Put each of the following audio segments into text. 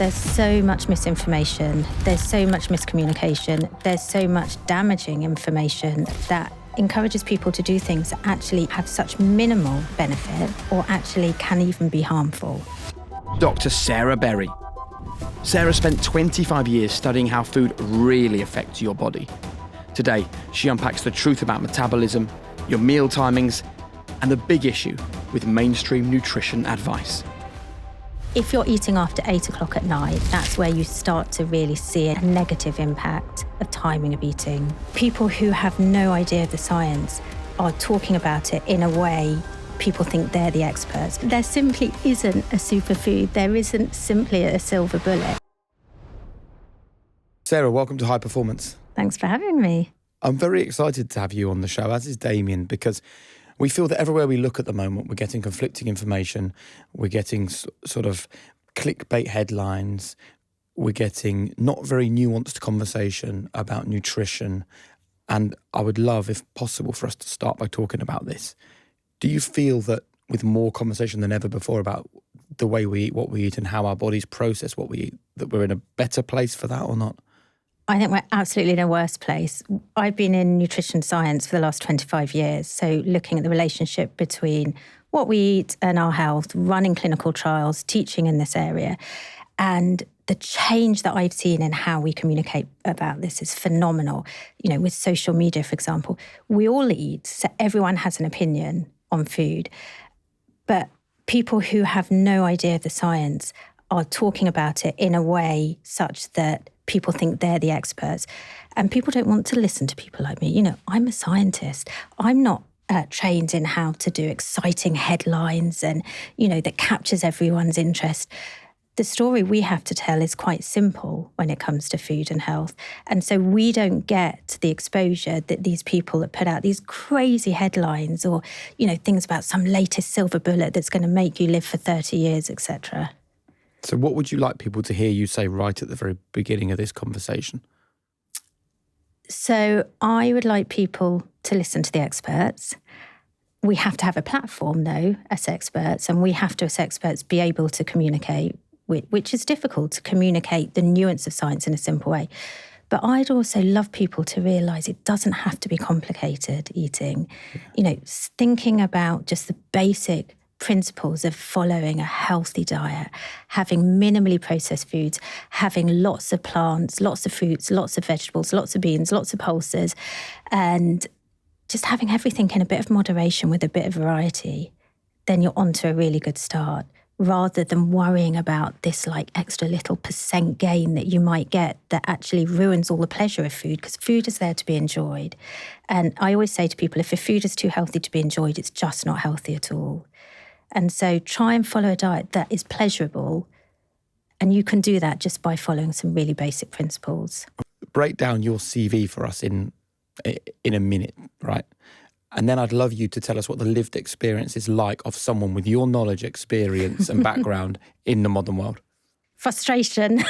There's so much misinformation, there's so much miscommunication, there's so much damaging information that encourages people to do things that actually have such minimal benefit or actually can even be harmful. Dr. Sarah Berry. Sarah spent 25 years studying how food really affects your body. Today, she unpacks the truth about metabolism, your meal timings, and the big issue with mainstream nutrition advice. If you're eating after 8 o'clock at night, that's where you start to really see a negative impact of timing of eating. People who have no idea of the science are talking about it in a way people think they're the experts. There simply isn't a superfood. There isn't simply a silver bullet. Sarah, welcome to High Performance. Thanks for having me. I'm very excited to have you on the show, as is Damien, because we feel that everywhere we look at the moment, we're getting conflicting information, we're getting sort of clickbait headlines, we're getting not very nuanced conversation about nutrition. And I would love, if possible, for us to start by talking about this. Do you feel that with more conversation than ever before about the way we eat, what we eat, and how our bodies process what we eat, that we're in a better place for that or not? I think we're absolutely in a worse place. I've been in nutrition science for the last 25 years, so looking at the relationship between what we eat and our health, running clinical trials, teaching in this area. And the change that I've seen in how we communicate about this is phenomenal. You know, with social media, for example, we all eat, so everyone has an opinion on food. But people who have no idea of the science are talking about it in a way such that people think they're the experts. And people don't want to listen to people like me. You know, I'm a scientist. I'm not trained in how to do exciting headlines and, you know, that captures everyone's interest. The story we have to tell is quite simple when it comes to food and health. And so we don't get the exposure that these people that put out these crazy headlines or, you know, things about some latest silver bullet that's going to make you live for 30 years, etc. So what would you like people to hear you say right at the very beginning of this conversation? So I would like people to listen to the experts. We have to have a platform, though, as experts, and we have to, as experts, be able to communicate, which is difficult, to communicate the nuance of science in a simple way. But I'd also love people to realise it doesn't have to be complicated eating. You know, thinking about just the basic principles of following a healthy diet, having minimally processed foods, having lots of plants, lots of fruits, lots of vegetables, lots of beans, lots of pulses, and just having everything in a bit of moderation with a bit of variety, then you're onto a really good start, rather than worrying about this like extra little % gain that you might get that actually ruins all the pleasure of food, because food is there to be enjoyed. And I always say to people, if your food is too healthy to be enjoyed, it's just not healthy at all. And so try and follow a diet that is pleasurable. And you can do that just by following some really basic principles. Break down your CV for us in a minute, right? And then I'd love you to tell us what the lived experience is like of someone with your knowledge, experience and background in the modern world. Frustration.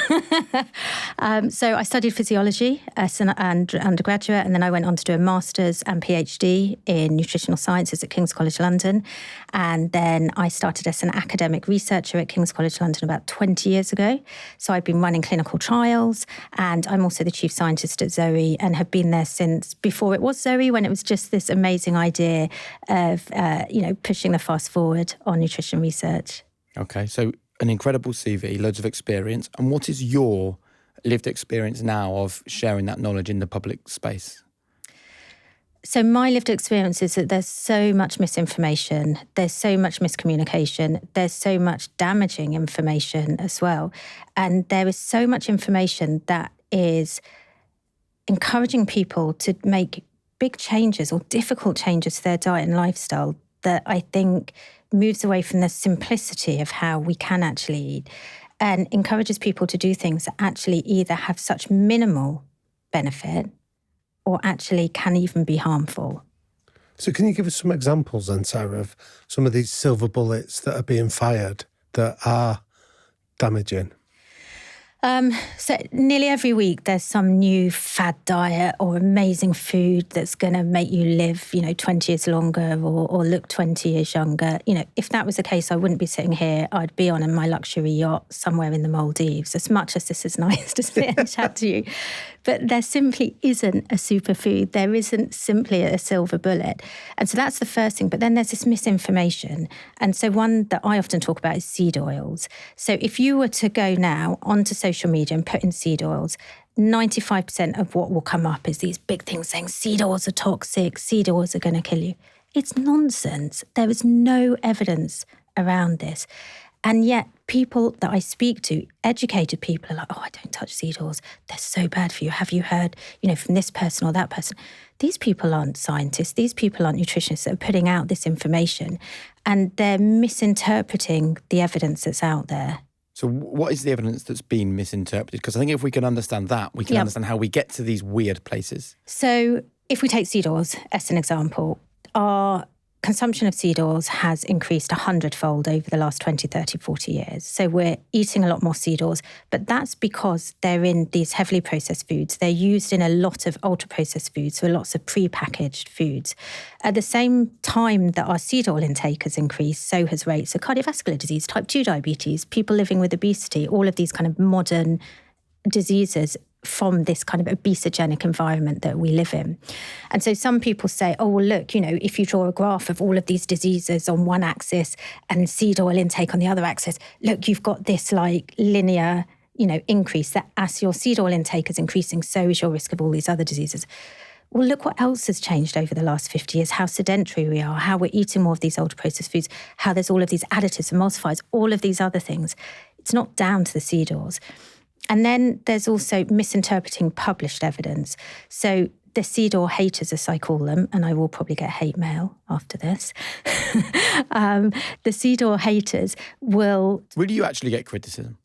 So I studied physiology as an undergraduate, and then I went on to do a master's and PhD in nutritional sciences at King's College London. And then I started as an academic researcher at King's College London about 20 years ago. So I've been running clinical trials, and I'm also the chief scientist at Zoe and have been there since before it was Zoe, when it was just this amazing idea of, pushing the fast forward on nutrition research. Okay, so an incredible CV, loads of experience. And what is your lived experience now of sharing that knowledge in the public space? So my lived experience is that there's so much misinformation, there's so much miscommunication, there's so much damaging information as well. And there is so much information that is encouraging people to make big changes or difficult changes to their diet and lifestyle that I think moves away from the simplicity of how we can actually eat and encourages people to do things that actually either have such minimal benefit or actually can even be harmful. So can you give us some examples then, Sarah, of some of these silver bullets that are being fired that are damaging? So nearly every week there's some new fad diet or amazing food that's going to make you live, 20 years longer or look 20 years younger. If that was the case, I wouldn't be sitting here. I'd be on my luxury yacht somewhere in the Maldives, as much as this is nice to sit and chat to you. But there simply isn't a superfood. There isn't simply a silver bullet. And so that's the first thing. But then there's this misinformation. And so one that I often talk about is seed oils. So if you were to go now onto social media and put in seed oils, 95% of what will come up is these big things saying seed oils are toxic, seed oils are going to kill you. It's nonsense. There is no evidence around this. And yet people that I speak to, educated people, are like, oh, I don't touch seed oils. They're so bad for you. Have you heard, from this person or that person? These people aren't scientists. These people aren't nutritionists that are putting out this information. And they're misinterpreting the evidence that's out there. So what is the evidence that's been misinterpreted? Because I think if we can understand that, we can understand how we get to these weird places. So if we take seed oils as an example, our consumption of seed oils has increased 100-fold over the last 20, 30, 40 years. So we're eating a lot more seed oils, but that's because they're in these heavily processed foods. They're used in a lot of ultra-processed foods, so lots of pre-packaged foods. At the same time that our seed oil intake has increased, so has rates of cardiovascular disease, type 2 diabetes, people living with obesity, all of these kind of modern diseases from this kind of obesogenic environment that we live in. And so some people say, oh, well, look, if you draw a graph of all of these diseases on one axis and seed oil intake on the other axis, look, you've got this linear, increase that as your seed oil intake is increasing, so is your risk of all these other diseases. Well, look what else has changed over the last 50 years, how sedentary we are, how we're eating more of these ultra-processed foods, how there's all of these additives, emulsifiers, all of these other things. It's not down to the seed oils. And then there's also misinterpreting published evidence. So the seed oil haters, as I call them, and I will probably get hate mail after this, the seed oil haters will... Will you actually get criticism?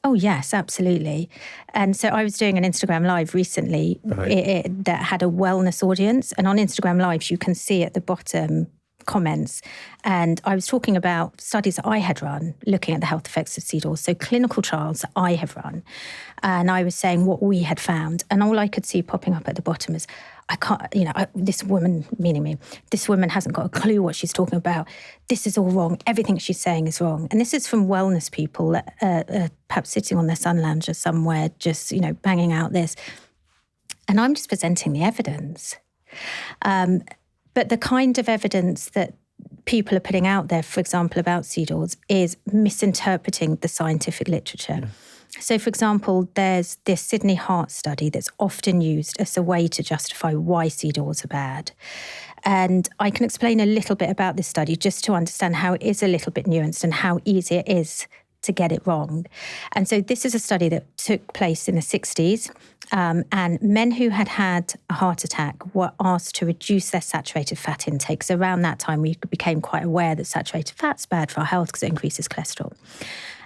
Oh, yes, absolutely. And so I was doing an Instagram Live recently that had a wellness audience. And on Instagram Lives, you can see at the bottom comments. And I was talking about studies that I had run looking at the health effects of seed oils. So clinical trials that I have run. And I was saying what we had found. And all I could see popping up at the bottom is, I can't, this woman, meaning me, this woman hasn't got a clue what she's talking about. This is all wrong. Everything she's saying is wrong. And this is from wellness people that perhaps sitting on their sun lounger somewhere, just, banging out this. And I'm just presenting the evidence. But the kind of evidence that people are putting out there, for example, about seed oils, is misinterpreting the scientific literature. Yeah. So, for example, there's this Sydney Heart study that's often used as a way to justify why seed oils are bad. And I can explain a little bit about this study just to understand how it is a little bit nuanced and how easy it is to get it wrong. And so this is a study that took place in the 60s, and men who had had a heart attack were asked to reduce their saturated fat intake. So around that time, we became quite aware that saturated fat's bad for our health because it increases cholesterol.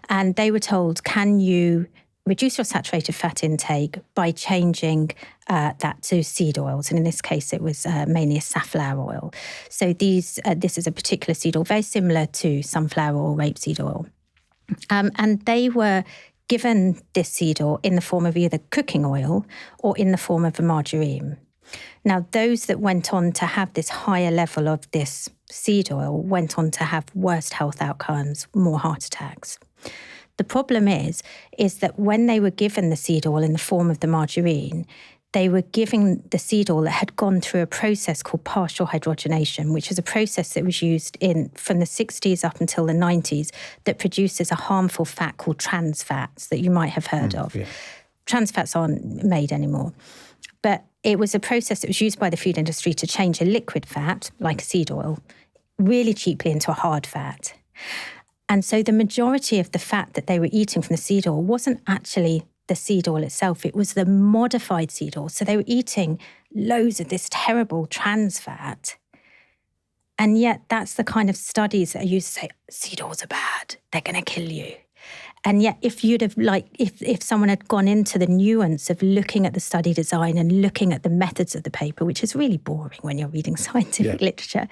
And they were told, can you reduce your saturated fat intake by changing that to seed oils? And in this case, it was mainly a safflower oil. So this is a particular seed oil, very similar to sunflower or rapeseed oil. And they were given this seed oil in the form of either cooking oil or in the form of a margarine. Now, those that went on to have this higher level of this seed oil went on to have worse health outcomes, more heart attacks. The problem is that when they were given the seed oil in the form of the margarine, they were giving the seed oil that had gone through a process called partial hydrogenation, which is a process that was used from the 60s up until the 90s that produces a harmful fat called trans fats that you might have heard of. Yeah. Trans fats aren't made anymore. But it was a process that was used by the food industry to change a liquid fat, like a seed oil, really cheaply into a hard fat. And so the majority of the fat that they were eating from the seed oil wasn't actually the seed oil itself, it was the modified seed oil. So they were eating loads of this terrible trans fat. And yet that's the kind of studies that are used to say, seed oils are bad, they're going to kill you. And yet if you'd have if someone had gone into the nuance of looking at the study design and looking at the methods of the paper, which is really boring when you're reading scientific literature,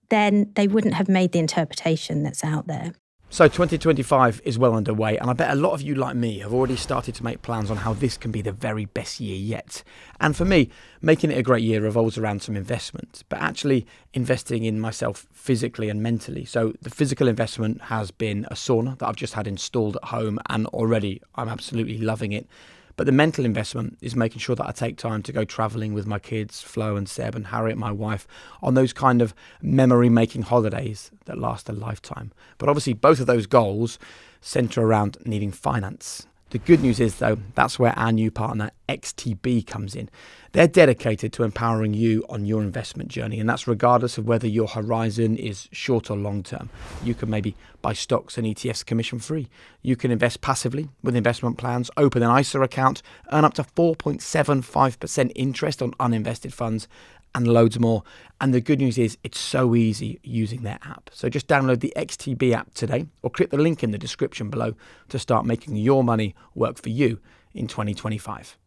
then they wouldn't have made the interpretation that's out there. So 2025 is well underway, and I bet a lot of you, like me, have already started to make plans on how this can be the very best year yet. And for me, making it a great year revolves around some investment, but actually investing in myself physically and mentally. So the physical investment has been a sauna that I've just had installed at home, and already I'm absolutely loving it. But the mental investment is making sure that I take time to go travelling with my kids, Flo and Seb and Harriet, my wife, on those kind of memory-making holidays that last a lifetime. But obviously both of those goals centre around needing finance. The good news is, though, that's where our new partner, XTB, comes in. They're dedicated to empowering you on your investment journey, and that's regardless of whether your horizon is short or long term. You can maybe buy stocks and ETFs commission-free. You can invest passively with investment plans, open an ISA account, earn up to 4.75% interest on uninvested funds, and loads more. And the good news is it's so easy using their app. So just download the XTB app today or click the link in the description below to start making your money work for you in 2025.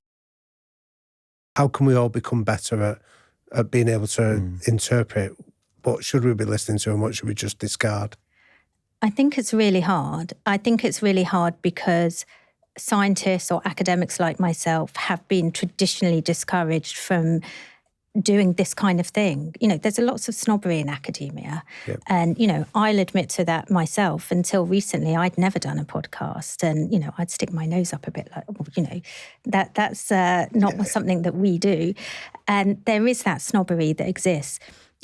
How can we all become better at being able to interpret what should we be listening to and what should we just discard? I think it's really hard. I think it's really hard because scientists or academics like myself have been traditionally discouraged from doing this kind of thing. You know, there's lots of snobbery in academia. Yep. And, you know, I'll admit to that myself. Until recently, I'd never done a podcast. And, you know, I'd stick my nose up a bit like, oh, you know, that's not something that we do. And there is that snobbery that exists.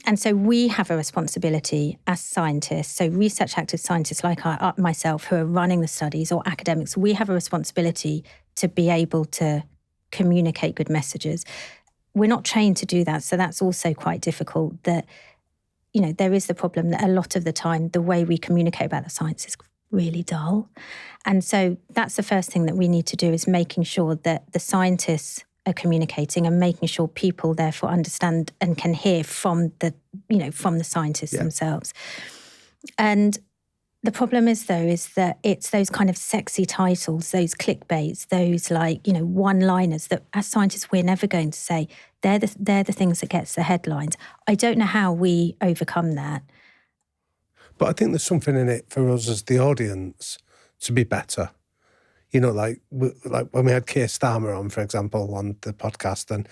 And so we have a responsibility as scientists, so research active scientists like myself who are running the studies, or academics, we have a responsibility to be able to communicate good messages. We're not trained to do that, so that's also quite difficult. That, you know, there is the problem that a lot of the time the way we communicate about the science is really dull. And so that's the first thing that we need to do, is making sure that the scientists are communicating and making sure people therefore understand and can hear from the, you know, from the scientists themselves. And the problem is, though, is that it's those kind of sexy titles, those clickbaits, those, like, you know, one-liners that as scientists we're never going to say. They're the things that gets the headlines. I don't know how we overcome that. But I think there's something in it for us as the audience to be better. You know, like when we had Keir Starmer on, for example, on the podcast, and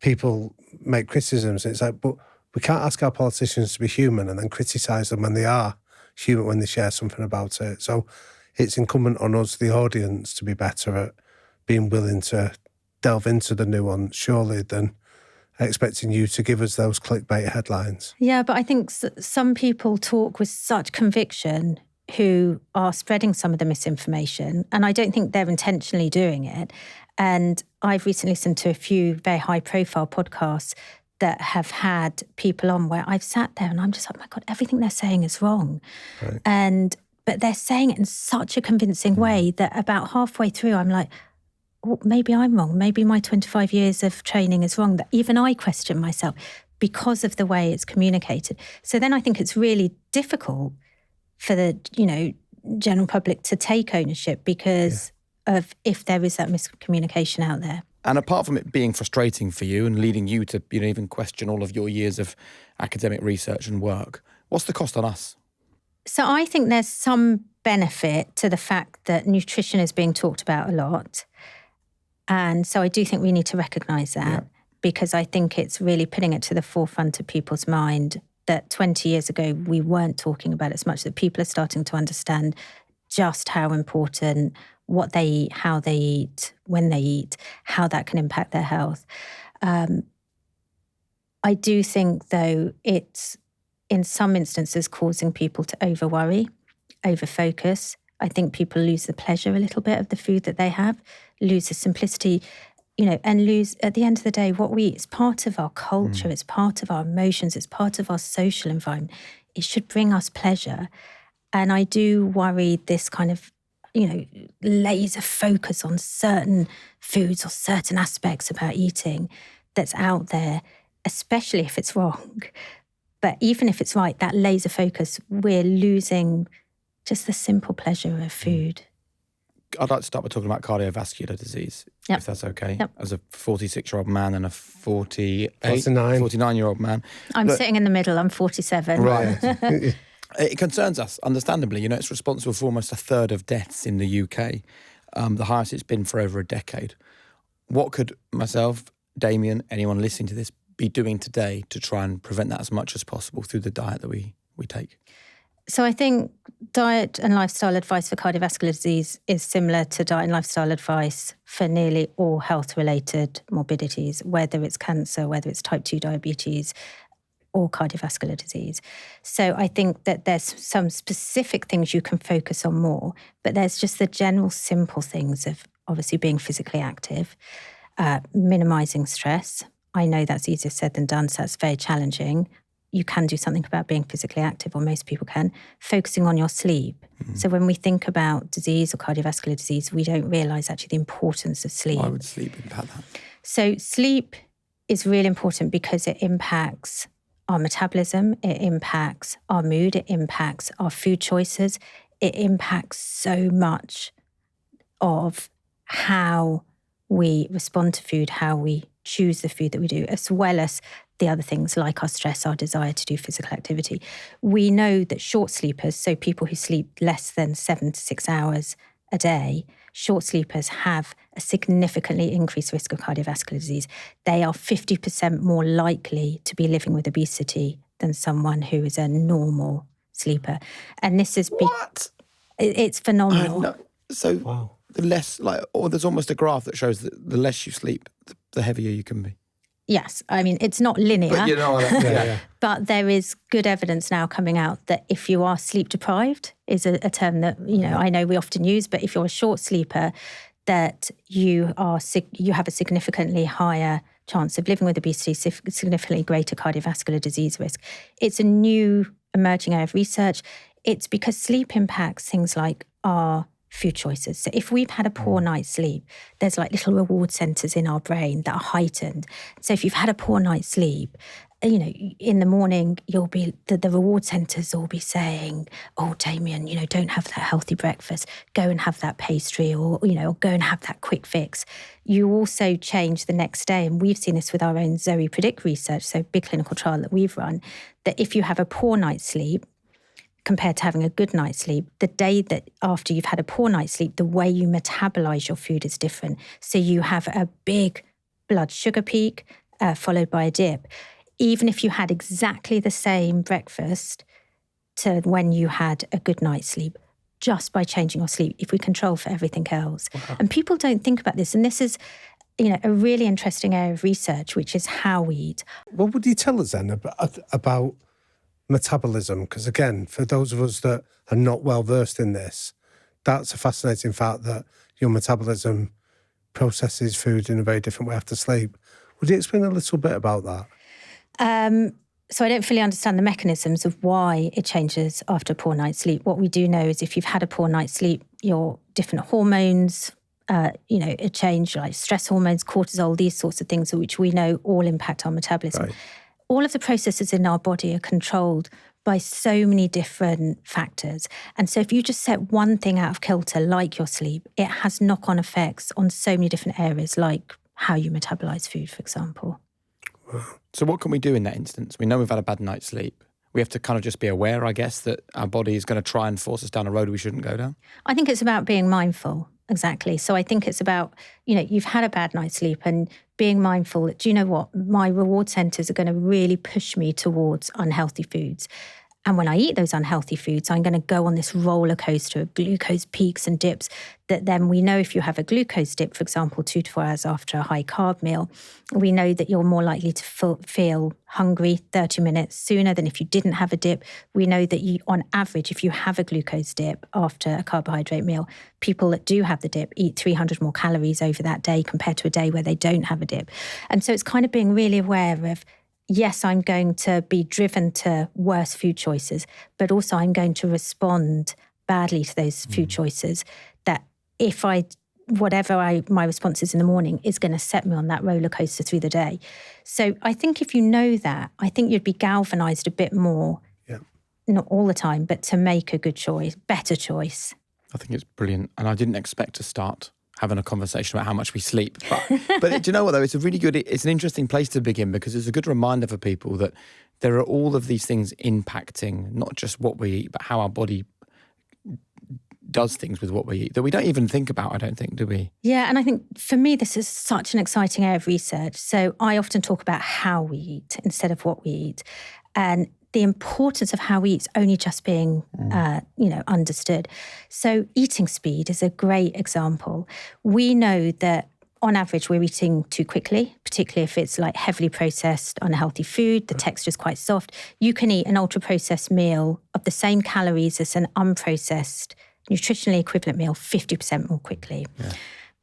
people make criticisms. It's like, but we can't ask our politicians to be human and then criticise them when they are human, when they share something about it. So it's incumbent on us, the audience, to be better at being willing to delve into the nuance, surely, than expecting you to give us those clickbait headlines. Yeah, but I think some people talk with such conviction who are spreading some of the misinformation, and I don't think they're intentionally doing it. And I've recently listened to a few very high-profile podcasts that have had people on where I've sat there and I'm just like, my God, everything they're saying is wrong. Right. But they're saying it in such a convincing way that about halfway through, I'm like, oh, maybe I'm wrong. Maybe my 25 years of training is wrong. That even I question myself because of the way it's communicated. So then I think it's really difficult for the, you know, general public to take ownership because of if there is that miscommunication out there. And apart from it being frustrating for you and leading you to, you know, even question all of your years of academic research and work, what's the cost on us? So I think there's some benefit to the fact that nutrition is being talked about a lot. And so I do think we need to recognise that because I think it's really putting it to the forefront of people's mind that 20 years ago we weren't talking about it as much, that people are starting to understand just how important what they eat, how they eat, when they eat, how that can impact their health. I do think, though, it's in some instances causing people to over-worry, over-focus. I think people lose the pleasure a little bit of the food that they have, lose the simplicity, you know, and lose, at the end of the day, what we eat is part of our culture, it's part of our emotions, it's part of our social environment. It should bring us pleasure. And I do worry this kind of, you know, laser focus on certain foods or certain aspects about eating that's out there, especially if it's wrong. But even if it's right, that laser focus, we're losing just the simple pleasure of food. I'd like to start by talking about cardiovascular disease, if that's okay. As a 46-year-old man and a 49-year-old man. I'm sitting in the middle, I'm 47. Right. It concerns us, understandably. It's responsible for almost a third of deaths in the UK, the highest it's been for over a decade. What could myself, Damien, anyone listening to this be doing today to try and prevent that as much as possible through the diet that we take? So I think diet and lifestyle advice for cardiovascular disease is similar to diet and lifestyle advice for nearly all health-related morbidities, whether it's cancer, whether it's type 2 diabetes, or cardiovascular disease. So I think that there's some specific things you can focus on more, but there's just the general simple things of obviously being physically active, minimizing stress. I know that's easier said than done, so that's very challenging. You can do something about being physically active, or most people can. Focusing on your sleep. Mm-hmm. So when we think about disease or cardiovascular disease, we don't realise actually the importance of sleep. Why would sleep impact that? So sleep is really important because it impacts our metabolism, it impacts our mood, it impacts our food choices, it impacts so much of how we respond to food, how we choose the food that we do, as well as the other things like our stress, our desire to do physical activity. We know that short sleepers, so people who sleep less than 7 to 6 hours a day, short sleepers have a significantly increased risk of cardiovascular disease. They are 50% more likely to be living with obesity than someone who is a normal sleeper. And this is... What? It's phenomenal. So wow. The less, or there's almost a graph that shows that the less you sleep, the heavier you can be. Yes, I mean, it's not linear, but, but there is good evidence now coming out that if you are sleep deprived, is a term that, I know we often use, but if you're a short sleeper, that you have a significantly higher chance of living with obesity, significantly greater cardiovascular disease risk. It's a new emerging area of research. It's because sleep impacts things like our food choices. So if we've had a poor night's sleep, there's little reward centers in our brain that are heightened. So if you've had a poor night's sleep, in the morning, you'll be, the reward centers will be saying, oh, Damien, don't have that healthy breakfast, go and have that pastry, or go and have that quick fix. You also change the next day. And we've seen this with our own Zoe Predict research, so big clinical trial that we've run, that if you have a poor night's sleep, compared to having a good night's sleep, the day that after you've had a poor night's sleep, the way you metabolize your food is different. So you have a big blood sugar peak followed by a dip. Even if you had exactly the same breakfast to when you had a good night's sleep, just by changing your sleep, if we control for everything else. Wow. And people don't think about this. And this is, a really interesting area of research, which is how we eat. What would you tell us then about metabolism? Because again, for those of us that are not well versed in this, that's a fascinating fact that your metabolism processes food in a very different way after sleep. Would you explain a little bit about that? So I don't fully understand the mechanisms of why it changes after a poor night's sleep. What we do know is if you've had a poor night's sleep, your different hormones, it change, like stress hormones, cortisol, these sorts of things, which we know all impact our metabolism. Right. All of the processes in our body are controlled by so many different factors. And so if you just set one thing out of kilter, like your sleep, it has knock-on effects on so many different areas, like how you metabolize food, for example. Wow. So what can we do in that instance? We know we've had a bad night's sleep. We have to kind of just be aware, I guess, that our body is going to try and force us down a road we shouldn't go down? I think it's about being mindful. Exactly. So I think it's about, you've had a bad night's sleep and being mindful that, do you know what? My reward centers are going to really push me towards unhealthy foods. And when I eat those unhealthy foods, I'm going to go on this roller coaster of glucose peaks and dips that then we know if you have a glucose dip, for example, 2 to 4 hours after a high carb meal, we know that you're more likely to feel hungry 30 minutes sooner than if you didn't have a dip. We know that you, on average, if you have a glucose dip after a carbohydrate meal, people that do have the dip eat 300 more calories over that day compared to a day where they don't have a dip. And so it's kind of being really aware of, yes, I'm going to be driven to worse food choices, but also I'm going to respond badly to those food choices that if my response is in the morning is going to set me on that roller coaster through the day. So I think if you know that, I think you'd be galvanized a bit more, not all the time, but to make a good choice, better choice. I think it's brilliant. And I didn't expect to start having a conversation about how much we sleep. But do you know what, though? It's an interesting place to begin because it's a good reminder for people that there are all of these things impacting not just what we eat, but how our body does things with what we eat that we don't even think about, I don't think, do we? Yeah, and I think for me, this is such an exciting area of research. So I often talk about how we eat instead of what we eat. And the importance of how we eat is only just being, understood. So eating speed is a great example. We know that on average, we're eating too quickly, particularly if it's like heavily processed, unhealthy food. The texture is quite soft. You can eat an ultra-processed meal of the same calories as an unprocessed, nutritionally equivalent meal 50% more quickly. Yeah.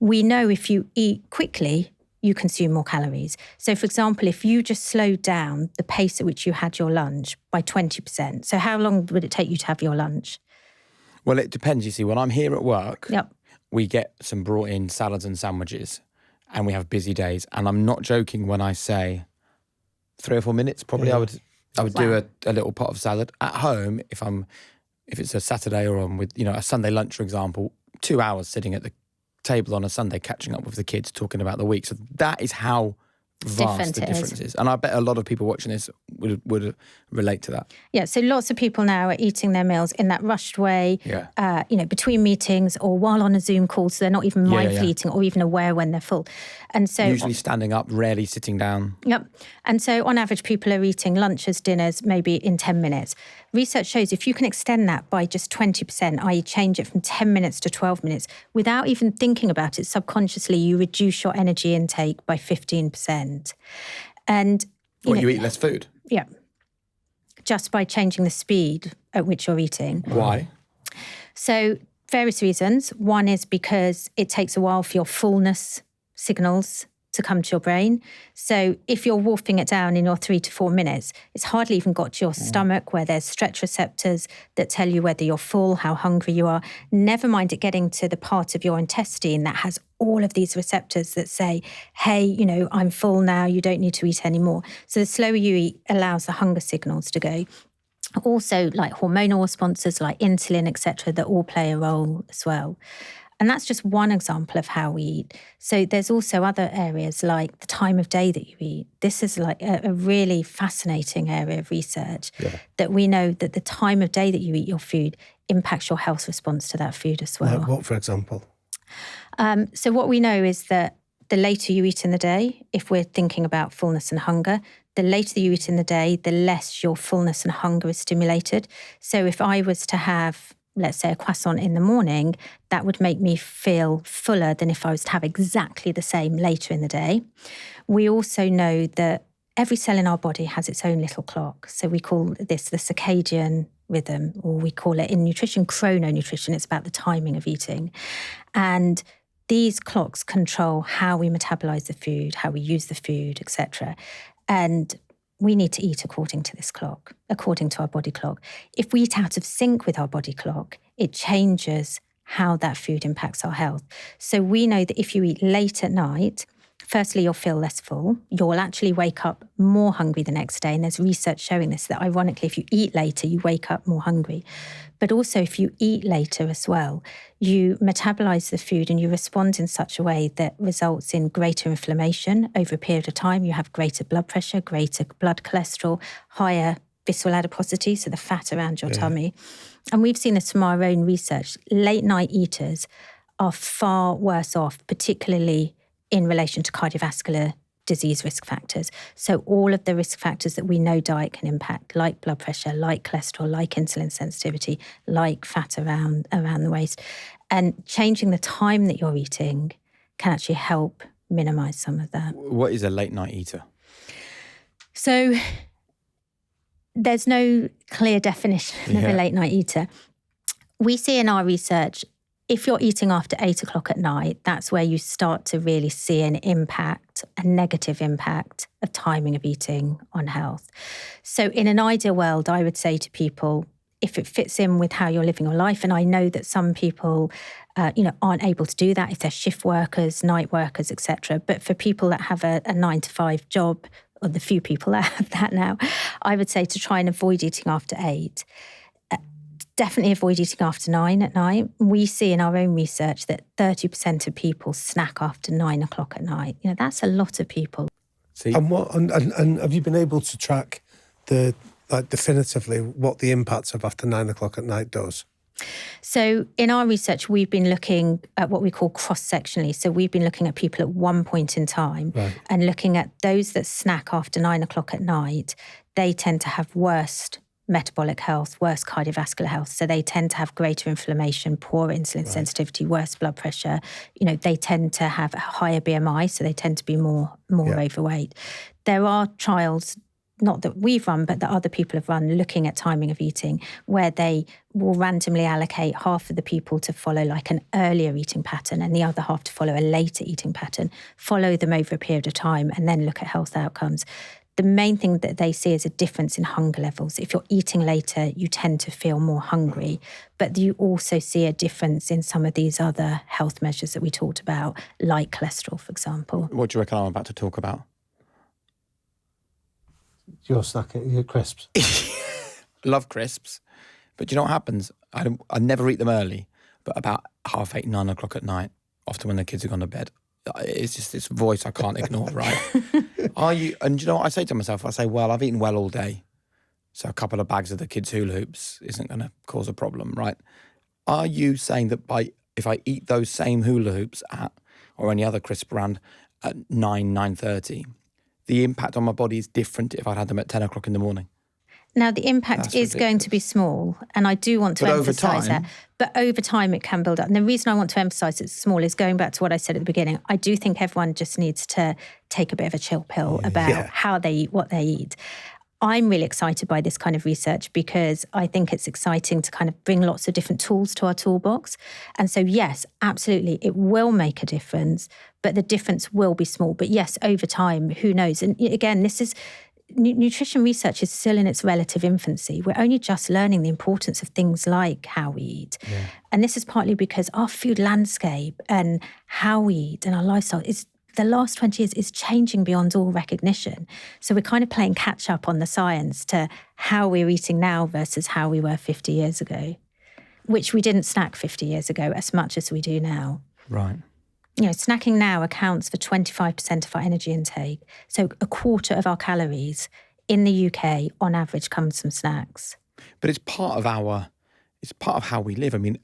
We know if you eat quickly, you consume more calories. So, for example, if you just slowed down the pace at which you had your lunch by 20%, so how long would it take you to have your lunch? Well, it depends. You see, when I'm here at work, Yep. we get some brought in salads and sandwiches, and we have busy days. And I'm not joking when I say 3 or 4 minutes. Probably, I would do a little pot of salad at home if it's a Saturday or on with a Sunday lunch, for example. 2 hours sitting at the table on a Sunday, catching up with the kids, talking about the week. So that is how vast the difference is. And I bet a lot of people watching this would relate to that. Yeah, so lots of people now are eating their meals in that rushed way, between meetings or while on a Zoom call, so they're not even mindfully eating or even aware when they're full. And so usually standing up, rarely sitting down. Yep. And so on average, people are eating lunches, dinners, maybe in 10 minutes. Research shows if you can extend that by just 20%, i.e. change it from 10 minutes to 12 minutes, without even thinking about it, subconsciously, you reduce your energy intake by 15%. And you eat less food? Yeah. Just by changing the speed at which you're eating. Why? So various reasons. One is because it takes a while for your fullness signals to come to your brain. So if you're wolfing it down in your 3 to 4 minutes, it's hardly even got to your stomach where there's stretch receptors that tell you whether you're full, how hungry you are. Never mind it getting to the part of your intestine that has all of these receptors that say, hey, I'm full now, you don't need to eat anymore. So the slower you eat allows the hunger signals to go. Also, like hormonal responses like insulin, etc., that all play a role as well. And that's just one example of how we eat. So there's also other areas like the time of day that you eat. This is like a really fascinating area of research that we know that the time of day that you eat your food impacts your health response to that food as well. Like what, for example? So what we know is that the later you eat in the day, if we're thinking about fullness and hunger, the later you eat in the day, the less your fullness and hunger is stimulated. So if I was to have, let's say, a croissant in the morning, that would make me feel fuller than if I was to have exactly the same later in the day. We also know that every cell in our body has its own little clock. So we call this the circadian rhythm, or we call it in nutrition chrononutrition. It's about the timing of eating. And these clocks control how we metabolize the food, how we use the food, etc. And we need to eat according to this clock, according to our body clock. If we eat out of sync with our body clock, it changes how that food impacts our health. So we know that if you eat late at night, firstly, you'll feel less full. You'll actually wake up more hungry the next day. And there's research showing this, that ironically, if you eat later, you wake up more hungry. But also, if you eat later as well, you metabolize the food and you respond in such a way that results in greater inflammation over a period of time. You have greater blood pressure, greater blood cholesterol, higher visceral adiposity, so the fat around your tummy. And we've seen this from our own research. Late night eaters are far worse off, particularly in relation to cardiovascular disease risk factors. So all of the risk factors that we know diet can impact, like blood pressure, like cholesterol, like insulin sensitivity, like fat around the waist. And changing the time that you're eating can actually help minimize some of that. What is a late night eater? So there's no clear definition of a late night eater. We see in our research, if you're eating after 8 o'clock at night, that's where you start to really see an impact, a negative impact of timing of eating on health. So in an ideal world, I would say to people, if it fits in with how you're living your life, and I know that some people, aren't able to do that if they're shift workers, night workers, etc. But for people that have a 9-to-5 job, or the few people that have that now, I would say to try and avoid eating after 8. Definitely avoid eating after 9 at night. We see in our own research that 30% of people snack after 9 o'clock at night. That's a lot of people. See? And have you been able to track definitively what the impact of after 9 o'clock at night does? So in our research, we've been looking at what we call cross-sectionally. So we've been looking at people at one point in time and looking at those that snack after 9 o'clock at night. They tend to have worse metabolic health, worse cardiovascular health. So they tend to have greater inflammation, poor insulin sensitivity, worse blood pressure. They tend to have a higher BMI, so they tend to be more overweight. There are trials, not that we've run, but that other people have run, looking at timing of eating, where they will randomly allocate half of the people to follow like an earlier eating pattern and the other half to follow a later eating pattern, follow them over a period of time and then look at health outcomes. The main thing that they see is a difference in hunger levels. If you're eating later, you tend to feel more hungry, but you also see a difference in some of these other health measures that we talked about, like cholesterol, for example. What do you reckon I'm about to talk about? Your snacking, your crisps. Love crisps, but do you know what happens? I never eat them early, but about 8:30, 9 o'clock at night, often when the kids have gone to bed, it's just this voice I can't ignore, right? And do you know what I say to myself? I say, well, I've eaten well all day, so a couple of bags of the kids' hula hoops isn't going to cause a problem, right? Are you saying that if I eat those same hula hoops or any other crisp around at 9:30, the impact on my body is different if I'd had them at 10 o'clock in the morning? Now, the impact is going to be small, and I do want to emphasise that. But over time, it can build up. And the reason I want to emphasise it's small is going back to what I said at the beginning. I do think everyone just needs to take a bit of a chill pill about how they eat, what they eat. I'm really excited by this kind of research because I think it's exciting to kind of bring lots of different tools to our toolbox. And so, yes, absolutely, it will make a difference, but the difference will be small. But yes, over time, who knows? And again, nutrition research is still in its relative infancy. We're only just learning the importance of things like how we eat. Yeah. And this is partly because our food landscape and how we eat and our lifestyle is, the last 20 years is changing beyond all recognition. So we're kind of playing catch up on the science to how we're eating now versus how we were 50 years ago, which we didn't snack 50 years ago as much as we do now. Right. Snacking now accounts for 25% of our energy intake. So a quarter of our calories in the UK on average comes from snacks. But it's part of how we live. I mean,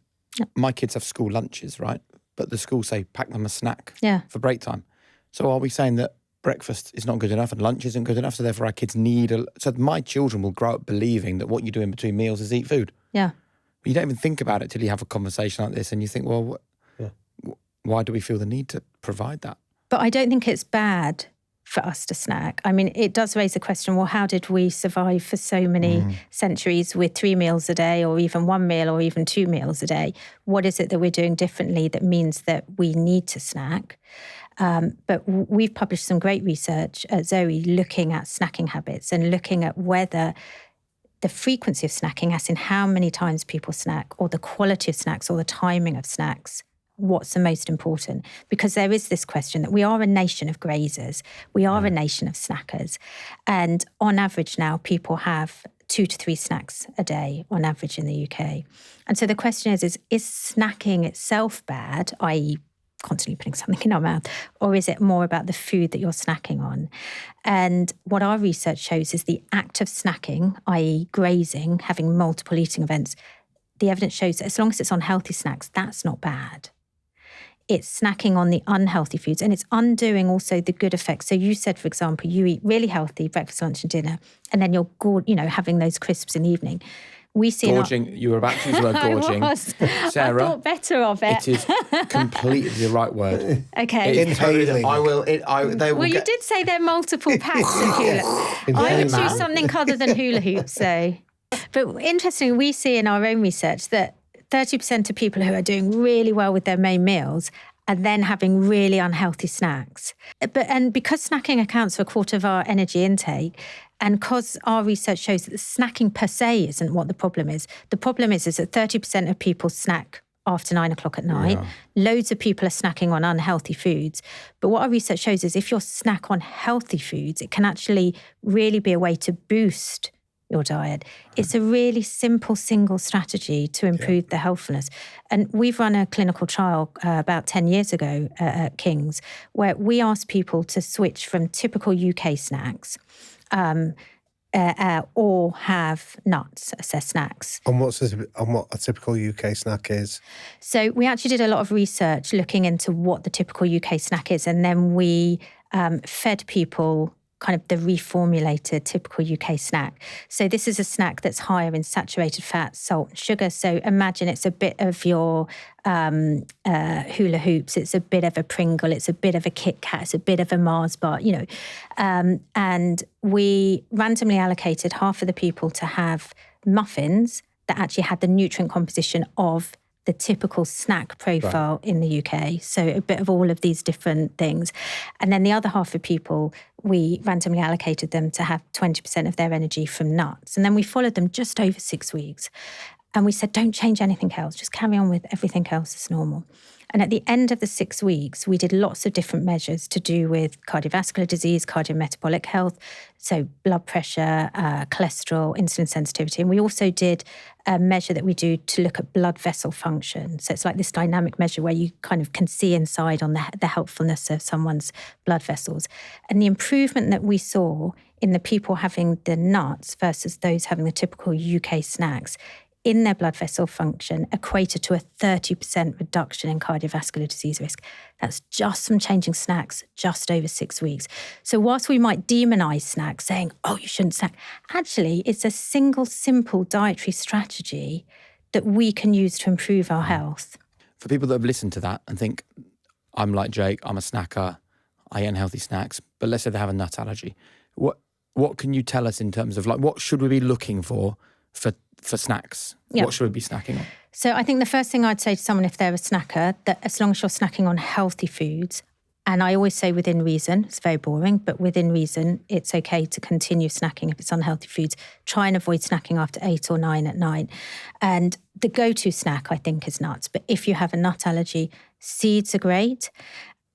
my kids have school lunches, right? But the school say pack them a snack for break time. So are we saying that breakfast is not good enough and lunch isn't good enough, so therefore our kids so my children will grow up believing that what you do in between meals is eat food? Yeah. But you don't even think about it till you have a conversation like this and you think, well, why do we feel the need to provide that? But I don't think it's bad for us to snack. I mean, it does raise the question, well, how did we survive for so many centuries with 3 meals a day or even 1 meal or even 2 meals a day? What is it that we're doing differently that means that we need to snack? But we've published some great research at Zoe looking at snacking habits and looking at whether the frequency of snacking, as in how many times people snack, or the quality of snacks or the timing of snacks, what's the most important? Because there is this question that we are a nation of grazers. We are a nation of snackers. And on average now, people have 2 to 3 snacks a day on average in the UK. And so the question is snacking itself bad, i.e. constantly putting something in our mouth, or is it more about the food that you're snacking on? And what our research shows is the act of snacking, i.e. grazing, having multiple eating events, the evidence shows that as long as it's on healthy snacks, that's not bad. It's snacking on the unhealthy foods, and it's undoing also the good effects. So you said, for example, you eat really healthy breakfast, lunch and dinner, and then you're having those crisps in the evening. We see gorging. You were about to use the word gorging. Sarah, I thought better of it. It is completely the right word. Okay. Inhaling. You did say there are multiple packs of hula. I would choose something other than hula hoops, so. But interestingly, we see in our own research that 30% of people who are doing really well with their main meals are then having really unhealthy snacks. And because snacking accounts for a quarter of our energy intake, and because our research shows that snacking per se isn't what the problem is that 30% of people snack after 9 o'clock at night. Yeah. Loads of people are snacking on unhealthy foods. But what our research shows is if you snack on healthy foods, it can actually really be a way to boost your diet. It's a really simple single strategy to improve the healthfulness. And we've run a clinical trial about 10 years ago at King's where we asked people to switch from typical UK snacks, or have nuts as their snacks. And what a typical UK snack is? So we actually did a lot of research looking into what the typical UK snack is, and then we fed people kind of the reformulated typical UK snack. So this is a snack that's higher in saturated fat, salt, and sugar. So imagine it's a bit of your hula hoops, it's a bit of a Pringle, it's a bit of a Kit Kat, it's a bit of a Mars bar, and we randomly allocated half of the people to have muffins that actually had the nutrient composition of the typical snack profile in the UK. So a bit of all of these different things. And then the other half of people, we randomly allocated them to have 20% of their energy from nuts. And then we followed them just over 6 weeks. And we said, don't change anything else. Just carry on with everything else as normal. And at the end of the 6 weeks, we did lots of different measures to do with cardiovascular disease, cardiometabolic health, so blood pressure, cholesterol, insulin sensitivity. And we also did a measure that we do to look at blood vessel function. So it's like this dynamic measure where you kind of can see inside on the helpfulness of someone's blood vessels. And the improvement that we saw in the people having the nuts versus those having the typical UK snacks in their blood vessel function equated to a 30% reduction in cardiovascular disease risk. That's just from changing snacks just over 6 weeks. So whilst we might demonize snacks saying, oh, you shouldn't snack, actually it's a single simple dietary strategy that we can use to improve our health. For people that have listened to that and think, I'm like Jake, I'm a snacker, I eat unhealthy snacks, but let's say they have a nut allergy. What can you tell us in terms of what should we be looking for snacks? Yep. What should we be snacking on? So I think the first thing I'd say to someone if they're a snacker, that as long as you're snacking on healthy foods, and I always say within reason, it's very boring, but within reason, it's okay to continue snacking if it's unhealthy foods. Try and avoid snacking after 8 or 9 at night. And the go-to snack, I think, is nuts. But if you have a nut allergy, seeds are great.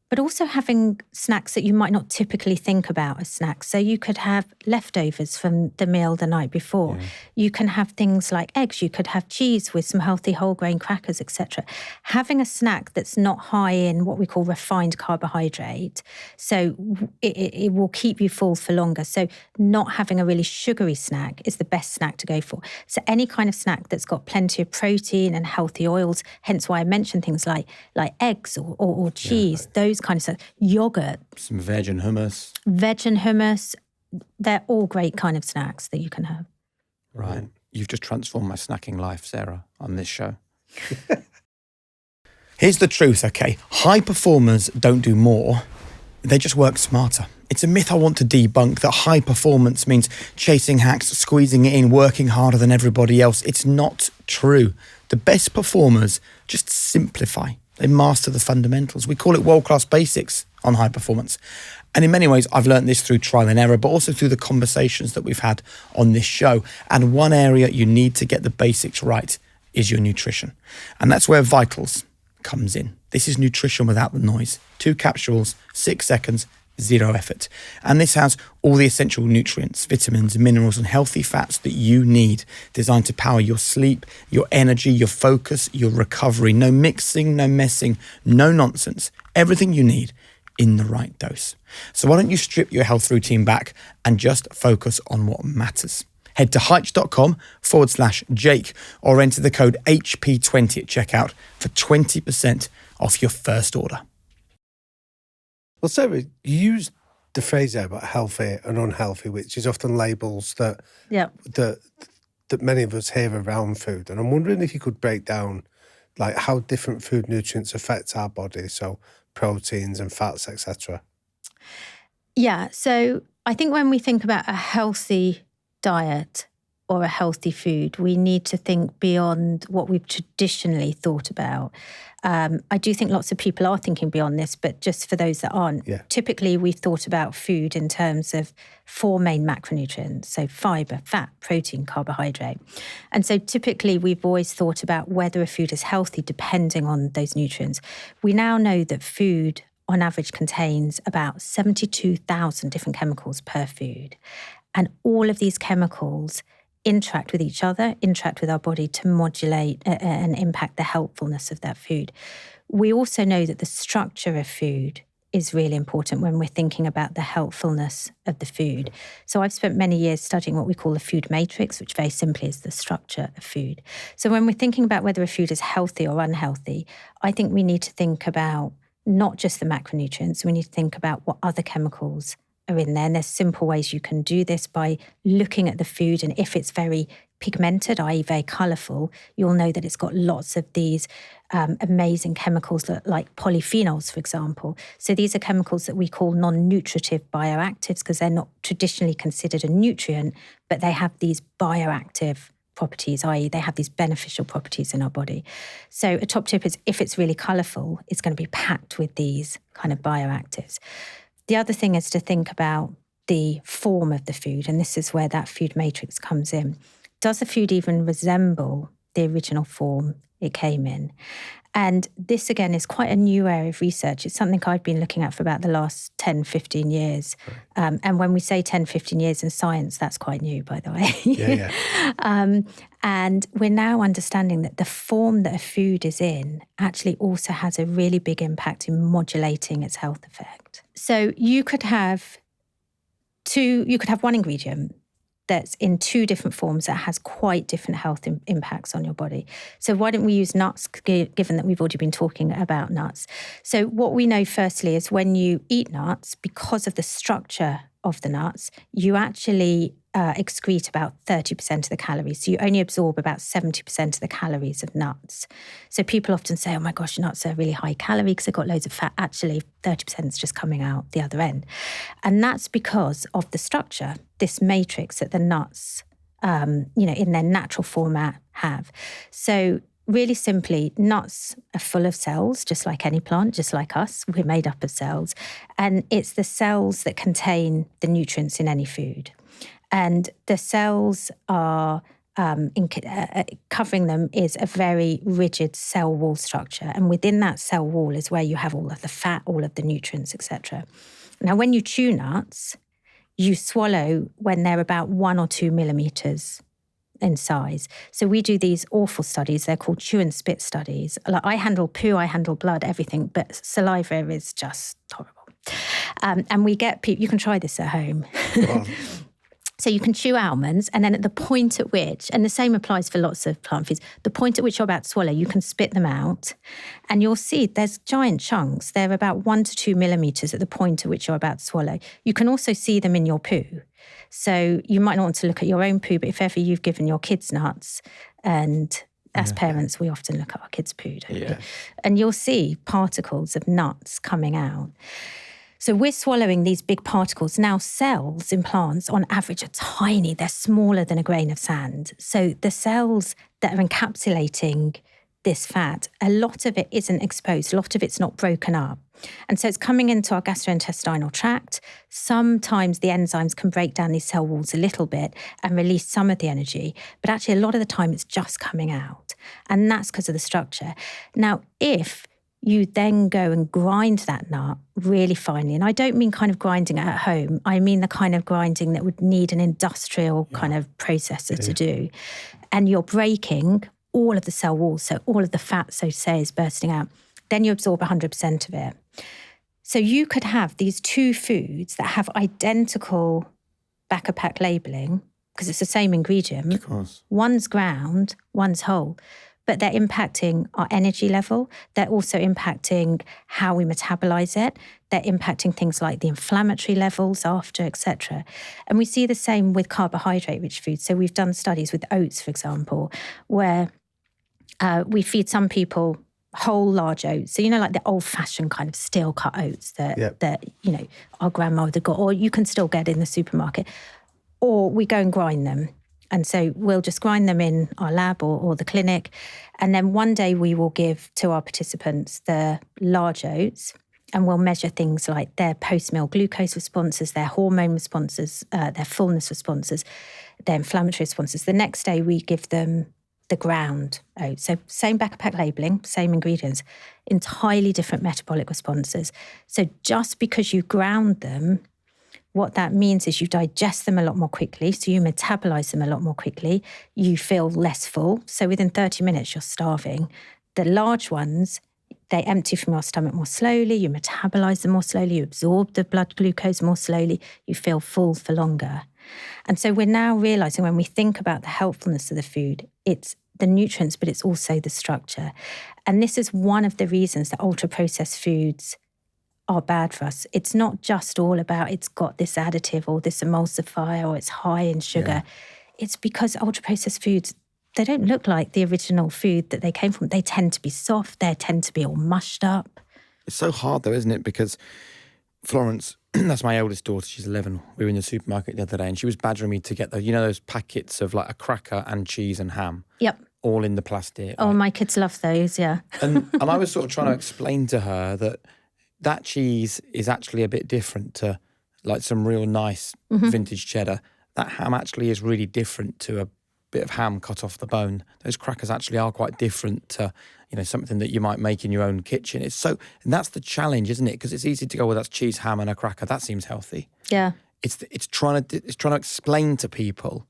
But also having snacks that you might not typically think about as snacks. So you could have leftovers from the meal the night before. Yeah. You can have things like eggs. You could have cheese with some healthy whole grain crackers, etc. Having a snack that's not high in what we call refined carbohydrate, so it will keep you full for longer. So not having a really sugary snack is the best snack to go for. So any kind of snack that's got plenty of protein and healthy oils, hence why I mentioned things like eggs or cheese, those kind of stuff. Yogurt. Some veg and hummus. They're all great kind of snacks that you can have. Right. You've just transformed my snacking life, Sarah, on this show. Here's the truth, okay? High performers don't do more. They just work smarter. It's a myth I want to debunk that high performance means chasing hacks, squeezing it in, working harder than everybody else. It's not true. The best performers just simplify. They master the fundamentals. We call it world-class basics on high performance. And in many ways, I've learned this through trial and error, but also through the conversations that we've had on this show. And one area you need to get the basics right is your nutrition. And that's where Vitals comes in. This is nutrition without the noise. 2 capsules, 6 seconds, 0 effort. And this has all the essential nutrients, vitamins, minerals, and healthy fats that you need, designed to power your sleep, your energy, your focus, your recovery. No mixing, no messing, no nonsense. Everything you need in the right dose. So why don't you strip your health routine back and just focus on what matters? Head to Heitch.com/Jake or enter the code HP20 at checkout for 20% off your first order. Well, Sarah, you used the phrase there about healthy and unhealthy, which is often labels that many of us hear around food. And I'm wondering if you could break down how different food nutrients affect our body, so proteins and fats, etc. Yeah, so I think when we think about a healthy diet or a healthy food, we need to think beyond what we've traditionally thought about. I do think lots of people are thinking beyond this, but just for those that aren't, typically we've thought about food in terms of 4 main macronutrients, so fiber, fat, protein, carbohydrate. And so typically we've always thought about whether a food is healthy depending on those nutrients. We now know that food on average contains about 72,000 different chemicals per food. And all of these chemicals interact with each other, interact with our body to modulate and impact the helpfulness of that food. We also know that the structure of food is really important when we're thinking about the healthfulness of the food. So I've spent many years studying what we call the food matrix, which very simply is the structure of food. So when we're thinking about whether a food is healthy or unhealthy, I think we need to think about not just the macronutrients, we need to think about what other chemicals are in there. And there's simple ways you can do this by looking at the food. And if it's very pigmented, i.e. very colourful, you'll know that it's got lots of these amazing chemicals like polyphenols, for example. So these are chemicals that we call non-nutritive bioactives because they're not traditionally considered a nutrient, but they have these bioactive properties, i.e. they have these beneficial properties in our body. So a top tip is if it's really colourful, it's going to be packed with these kind of bioactives. The other thing is to think about the form of the food, and this is where that food matrix comes in. Does the food even resemble the original form it came in? And this, again, is quite a new area of research. It's something I've been looking at for about the last 10, 15 years. Right. And when we say 10, 15 years in science, that's quite new, by the way. Yeah. And we're now understanding that the form that a food is in actually also has a really big impact in modulating its health effect. So you could have one ingredient that's in two different forms that has quite different health impacts on your body. So why don't we use nuts, given that we've already been talking about nuts? So what we know firstly is when you eat nuts, because of the structure of the nuts, you actually excrete about 30% of the calories. So you only absorb about 70% of the calories of nuts. So people often say, oh my gosh, nuts are really high calorie because they've got loads of fat. Actually, 30% is just coming out the other end. And that's because of the structure, this matrix that the nuts, in their natural format have. So really simply, nuts are full of cells, just like any plant, just like us. We're made up of cells. And it's the cells that contain the nutrients in any food. And the cells are, covering them is a very rigid cell wall structure. And within that cell wall is where you have all of the fat, all of the nutrients, etc. Now, when you chew nuts, you swallow when they're about 1 or 2 millimeters in size. So we do these awful studies. They're called chew and spit studies. Like I handle poo, I handle blood, everything, but saliva is just horrible. And we get people, you can try this at home. Wow. So you can chew almonds, and then at the point at which, and the same applies for lots of plant foods, the point at which you're about to swallow, you can spit them out, and you'll see there's giant chunks. They're about 1 to 2 millimeters at the point at which you're about to swallow. You can also see them in your poo. So you might not want to look at your own poo, but if ever you've given your kids nuts, and as parents, we often look at our kids' poo, don't we? And you'll see particles of nuts coming out. So we're swallowing these big particles. Now, cells in plants, on average, are tiny. They're smaller than a grain of sand. So the cells that are encapsulating this fat, a lot of it isn't exposed. A lot of it's not broken up. And so it's coming into our gastrointestinal tract. Sometimes the enzymes can break down these cell walls a little bit and release some of the energy. But actually, a lot of the time, it's just coming out. And that's because of the structure. Now, if you then go and grind that nut really finely. And I don't mean kind of grinding it at home. I mean the kind of grinding that would need an industrial kind of processor to do. And you're breaking all of the cell walls, so all of the fat, so to say, is bursting out. Then you absorb 100% of it. So you could have these two foods that have identical back-of-pack labelling, because it's the same ingredient. Of course. One's ground, one's whole. But they're impacting our energy level. They're also impacting how we metabolize it. They're impacting things like the inflammatory levels after, etc. And we see the same with carbohydrate-rich foods. So we've done studies with oats, for example, where we feed some people whole large oats. So, like the old-fashioned kind of steel-cut oats that our grandma would have got, or you can still get in the supermarket. Or we go and grind them. And so we'll just grind them in our lab or the clinic. And then one day we will give to our participants the large oats, and we'll measure things like their post-meal glucose responses, their hormone responses, their fullness responses, their inflammatory responses. The next day we give them the ground oats. So same back-of-pack labelling, same ingredients, entirely different metabolic responses. So just because you ground them, what that means is you digest them a lot more quickly, so you metabolize them a lot more quickly, you feel less full. So within 30 minutes, you're starving. The large ones, They empty from your stomach more slowly, you metabolize them more slowly, you absorb the blood glucose more slowly, you feel full for longer. And so we're now realizing when we think about the helpfulness of the food, it's the nutrients, but it's also the structure. And this is one of the reasons that ultra-processed foods are bad for us. It's not just all about it's got this additive or this emulsifier or it's high in sugar. It's because ultra-processed foods, they don't look like the original food that they came from. They tend to be soft. They tend to be all mushed up. It's so hard though, isn't it? Because Florence, that's my eldest daughter, she's 11. We were in the supermarket the other day and she was badgering me to get those packets of like a cracker and cheese and ham. Yep. All in the plastic. Oh, my kids love those, yeah. And I was sort of trying to explain to her that cheese is actually a bit different to like some real nice vintage cheddar. That ham actually is really different to a bit of ham cut off the bone. Those crackers actually are quite different to, something that you might make in your own kitchen. And that's the challenge, isn't it? Because it's easy to go, well, that's cheese, ham and a cracker. That seems healthy. Yeah. It's trying to explain to people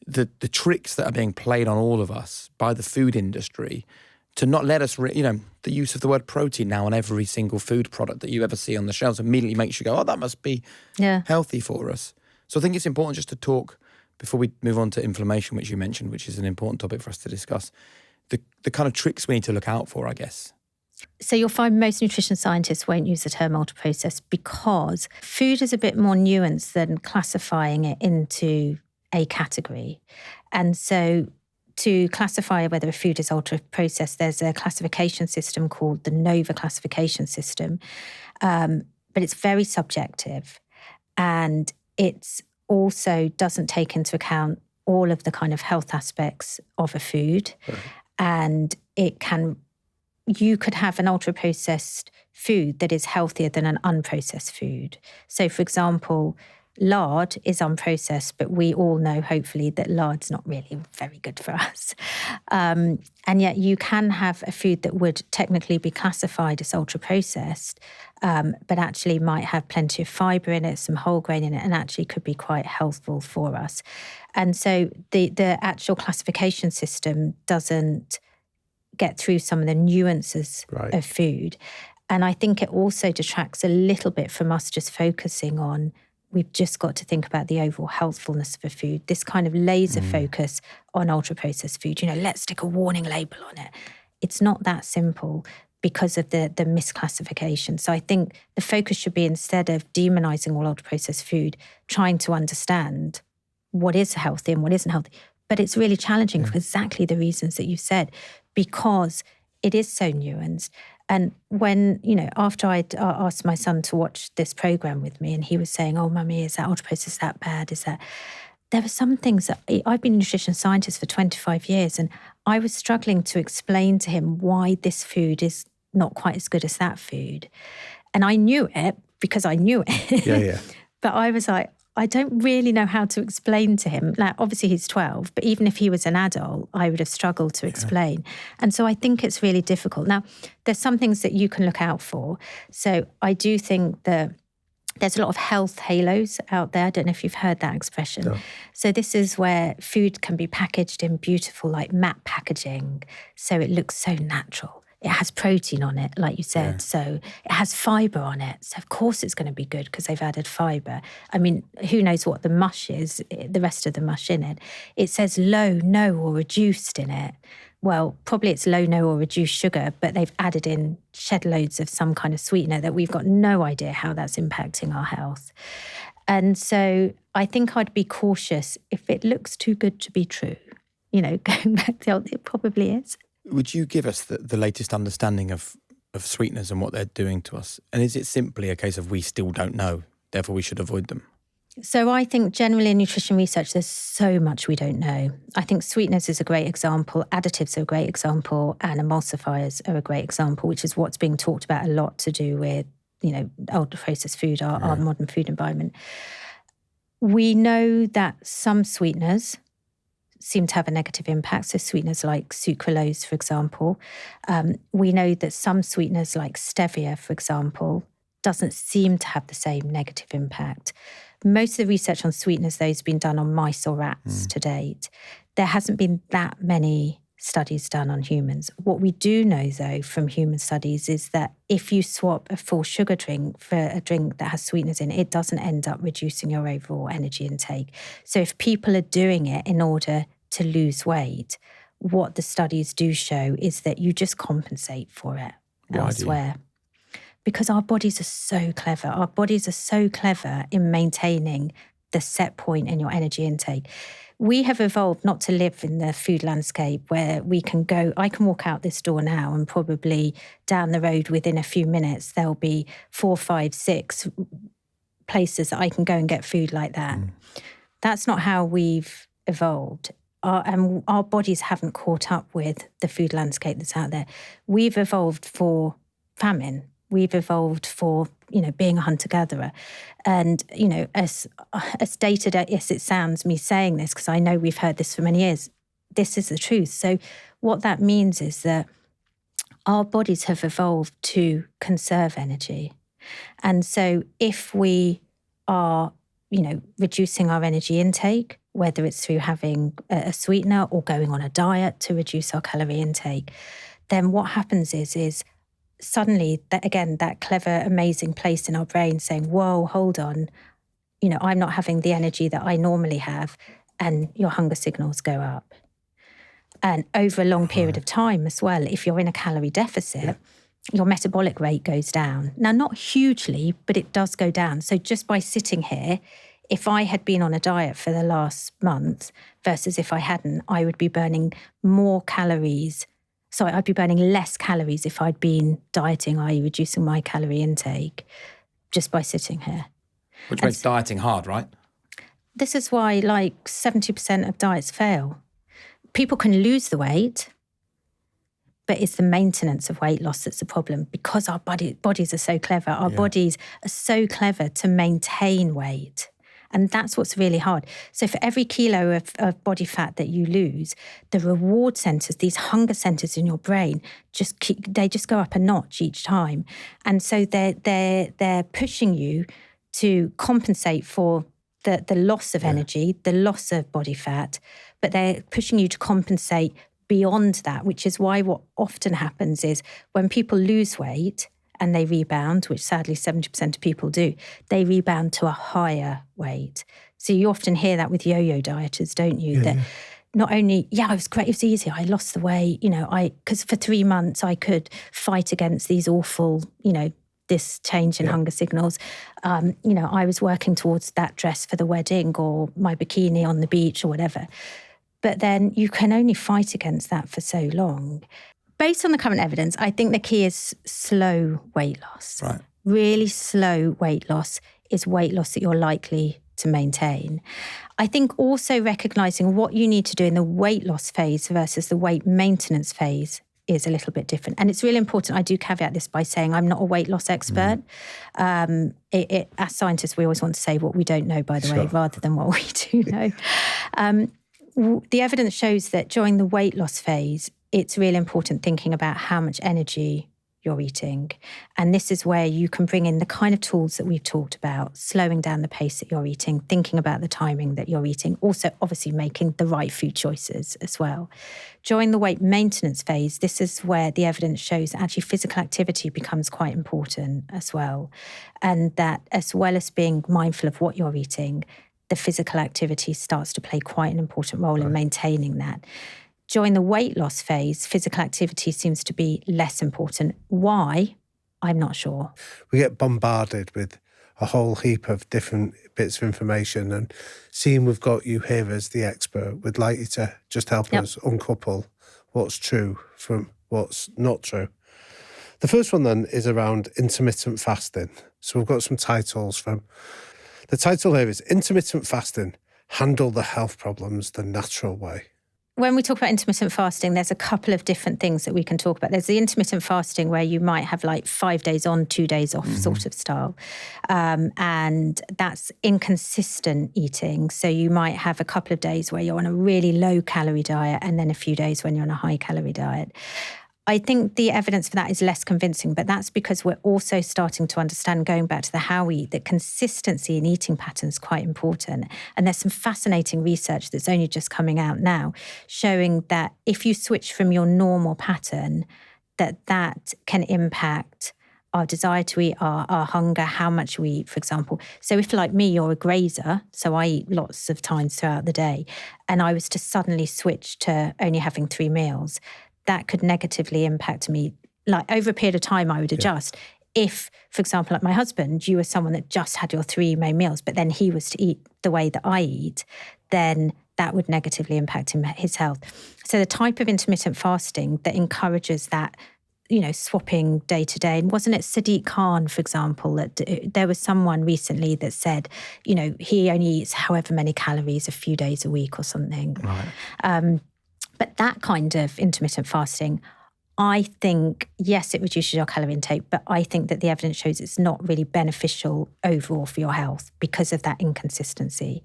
the tricks that are being played on all of us by the food industry to not let us, the use of the word protein now on every single food product that you ever see on the shelves immediately makes you go, oh, that must be healthy for us. So I think it's important just to talk, before we move on to inflammation, which you mentioned, which is an important topic for us to discuss, the kind of tricks we need to look out for, I guess. So you'll find most nutrition scientists won't use the term ultra-processed because food is a bit more nuanced than classifying it into a category. And so to classify whether a food is ultra-processed, there's a classification system called the NOVA classification system, but it's very subjective. And it's also doesn't take into account all of the kind of health aspects of a food. Right. And you could have an ultra-processed food that is healthier than an unprocessed food. So, for example, lard is unprocessed, but we all know, hopefully, that lard's not really very good for us. And yet you can have a food that would technically be classified as ultra-processed, but actually might have plenty of fibre in it, some whole grain in it, and actually could be quite healthful for us. And so the actual classification system doesn't get through some of the nuances of food. And I think it also detracts a little bit from us just focusing on, we've just got to think about the overall healthfulness of a food. This kind of laser focus on ultra-processed food, let's stick a warning label on it. It's not that simple because of the misclassification. So I think the focus should be, instead of demonizing all ultra-processed food, trying to understand what is healthy and what isn't healthy. But it's really challenging for exactly the reasons that you said, because it is so nuanced. And when, after I'd asked my son to watch this program with me and he was saying, oh, mummy, is that ultra-processed that bad? There were some things that I've been a nutrition scientist for 25 years and I was struggling to explain to him why this food is not quite as good as that food. And I knew it because I knew it. Yeah. But I was like, I don't really know how to explain to him. Like, obviously he's 12, but even if he was an adult, I would have struggled to explain. And so I think it's really difficult. Now, there's some things that you can look out for. So I do think that there's a lot of health halos out there. I don't know if you've heard that expression. No. So this is where food can be packaged in beautiful, like matte packaging. So it looks so natural. It has protein on it, like you said. Yeah. So it has fibre on it. So of course it's going to be good because they've added fibre. I mean, who knows what the mush is, the rest of the mush in it. It says low, no, or reduced in it. Well, probably it's low, no, or reduced sugar, but they've added in shed loads of some kind of sweetener that we've got no idea how that's impacting our health. And so I think I'd be cautious if it looks too good to be true. Going back to it probably is. Would you give us the latest understanding of sweeteners and what they're doing to us? And is it simply a case of we still don't know, therefore we should avoid them? So I think generally in nutrition research, there's so much we don't know. I think sweeteners is a great example, additives are a great example, and emulsifiers are a great example, which is what's being talked about a lot to do with, ultra-processed food, our modern food environment. We know that some sweeteners seem to have a negative impact. So sweeteners like sucralose, for example. We know that some sweeteners like stevia, for example, doesn't seem to have the same negative impact. Most of the research on sweeteners, though, has been done on mice or rats to date. There hasn't been that many studies done on humans. What we do know, though, from human studies is that if you swap a full sugar drink for a drink that has sweeteners in it, it doesn't end up reducing your overall energy intake. So if people are doing it in order to lose weight, what the studies do show is that you just compensate for it elsewhere. Because our bodies are so clever. Our bodies are so clever in maintaining the set point in your energy intake. We have evolved not to live in the food landscape where I can walk out this door now and probably down the road within a few minutes, there'll be 4, 5, 6 places that I can go and get food like that. That's not how we've evolved. Our bodies haven't caught up with the food landscape that's out there. We've evolved for famine. We've evolved for, being a hunter-gatherer. And, as dated as it sounds, me saying this, because I know we've heard this for many years, this is the truth. So what that means is that our bodies have evolved to conserve energy. And so if we are, reducing our energy intake, whether it's through having a sweetener or going on a diet to reduce our calorie intake, then what happens is suddenly, that clever, amazing place in our brain saying, whoa, hold on, I'm not having the energy that I normally have, and your hunger signals go up. And over a long period of time as well, if you're in a calorie deficit, your metabolic rate goes down. Now, not hugely, but it does go down. So just by sitting here, if I had been on a diet for the last month versus if I hadn't, I would be burning more calories. So I'd be burning less calories if I'd been dieting, i.e. reducing my calorie intake, just by sitting here. Which makes dieting hard, right? This is why 70% of diets fail. People can lose the weight, but it's the maintenance of weight loss that's the problem, because our bodies are so clever. Our bodies are so clever to maintain weight. And that's what's really hard. So for every kilo of body fat that you lose, the reward centers, these hunger centers in your brain, they just go up a notch each time. And so they're pushing you to compensate for the loss of energy, the loss of body fat, but they're pushing you to compensate beyond that, which is why what often happens is when people lose weight and they rebound, which sadly 70% of people do, they rebound to a higher weight. So you often hear that with yo-yo dieters, don't you? That not only, it was great, it was easy, I lost the weight, because for 3 months I could fight against these awful, this change in hunger signals. I was working towards that dress for the wedding or my bikini on the beach or whatever. But then you can only fight against that for so long. Based on the current evidence, I think the key is slow weight loss. Right. Really slow weight loss is weight loss that you're likely to maintain. I think also recognizing what you need to do in the weight loss phase versus the weight maintenance phase is a little bit different. And it's really important. I do caveat this by saying I'm not a weight loss expert. As scientists, we always want to say what we don't know, by the way, rather than what we do know. The evidence shows that during the weight loss phase, it's really important thinking about how much energy you're eating. And this is where you can bring in the kind of tools that we've talked about, slowing down the pace that you're eating, thinking about the timing that you're eating, also obviously making the right food choices as well. During the weight maintenance phase, this is where the evidence shows actually physical activity becomes quite important as well. And that as well as being mindful of what you're eating, the physical activity starts to play quite an important role in maintaining that. During the weight loss phase, physical activity seems to be less important. Why? I'm not sure. We get bombarded with a whole heap of different bits of information, and seeing we've got you here as the expert, we'd like you to just help us uncouple what's true from what's not true. The first one then is around intermittent fasting. So we've got some titles from... The title here is Intermittent Fasting, Handle the Health Problems the Natural Way. When we talk about intermittent fasting, there's a couple of different things that we can talk about. There's the intermittent fasting where you might have 5 days on, 2 days off sort of style. And that's inconsistent eating. So you might have a couple of days where you're on a really low calorie diet and then a few days when you're on a high calorie diet. I think the evidence for that is less convincing, but that's because we're also starting to understand, going back to the how we eat, that consistency in eating patterns is quite important. And there's some fascinating research that's only just coming out now showing that if you switch from your normal pattern, that can impact our desire to eat, our hunger, how much we eat, for example. So if, like me, you're a grazer, so I eat lots of times throughout the day, and I was to suddenly switch to only having 3 meals, that could negatively impact me. Like over a period of time, I would adjust. If, for example, like my husband, you were someone that just had your 3 main meals, but then he was to eat the way that I eat, then that would negatively impact his health. So the type of intermittent fasting that encourages that, swapping day to day. And wasn't it Sadiq Khan, for example, that there was someone recently that said, he only eats however many calories a few days a week or something. Right. But that kind of intermittent fasting, I think, yes, it reduces your calorie intake, but I think that the evidence shows it's not really beneficial overall for your health because of that inconsistency.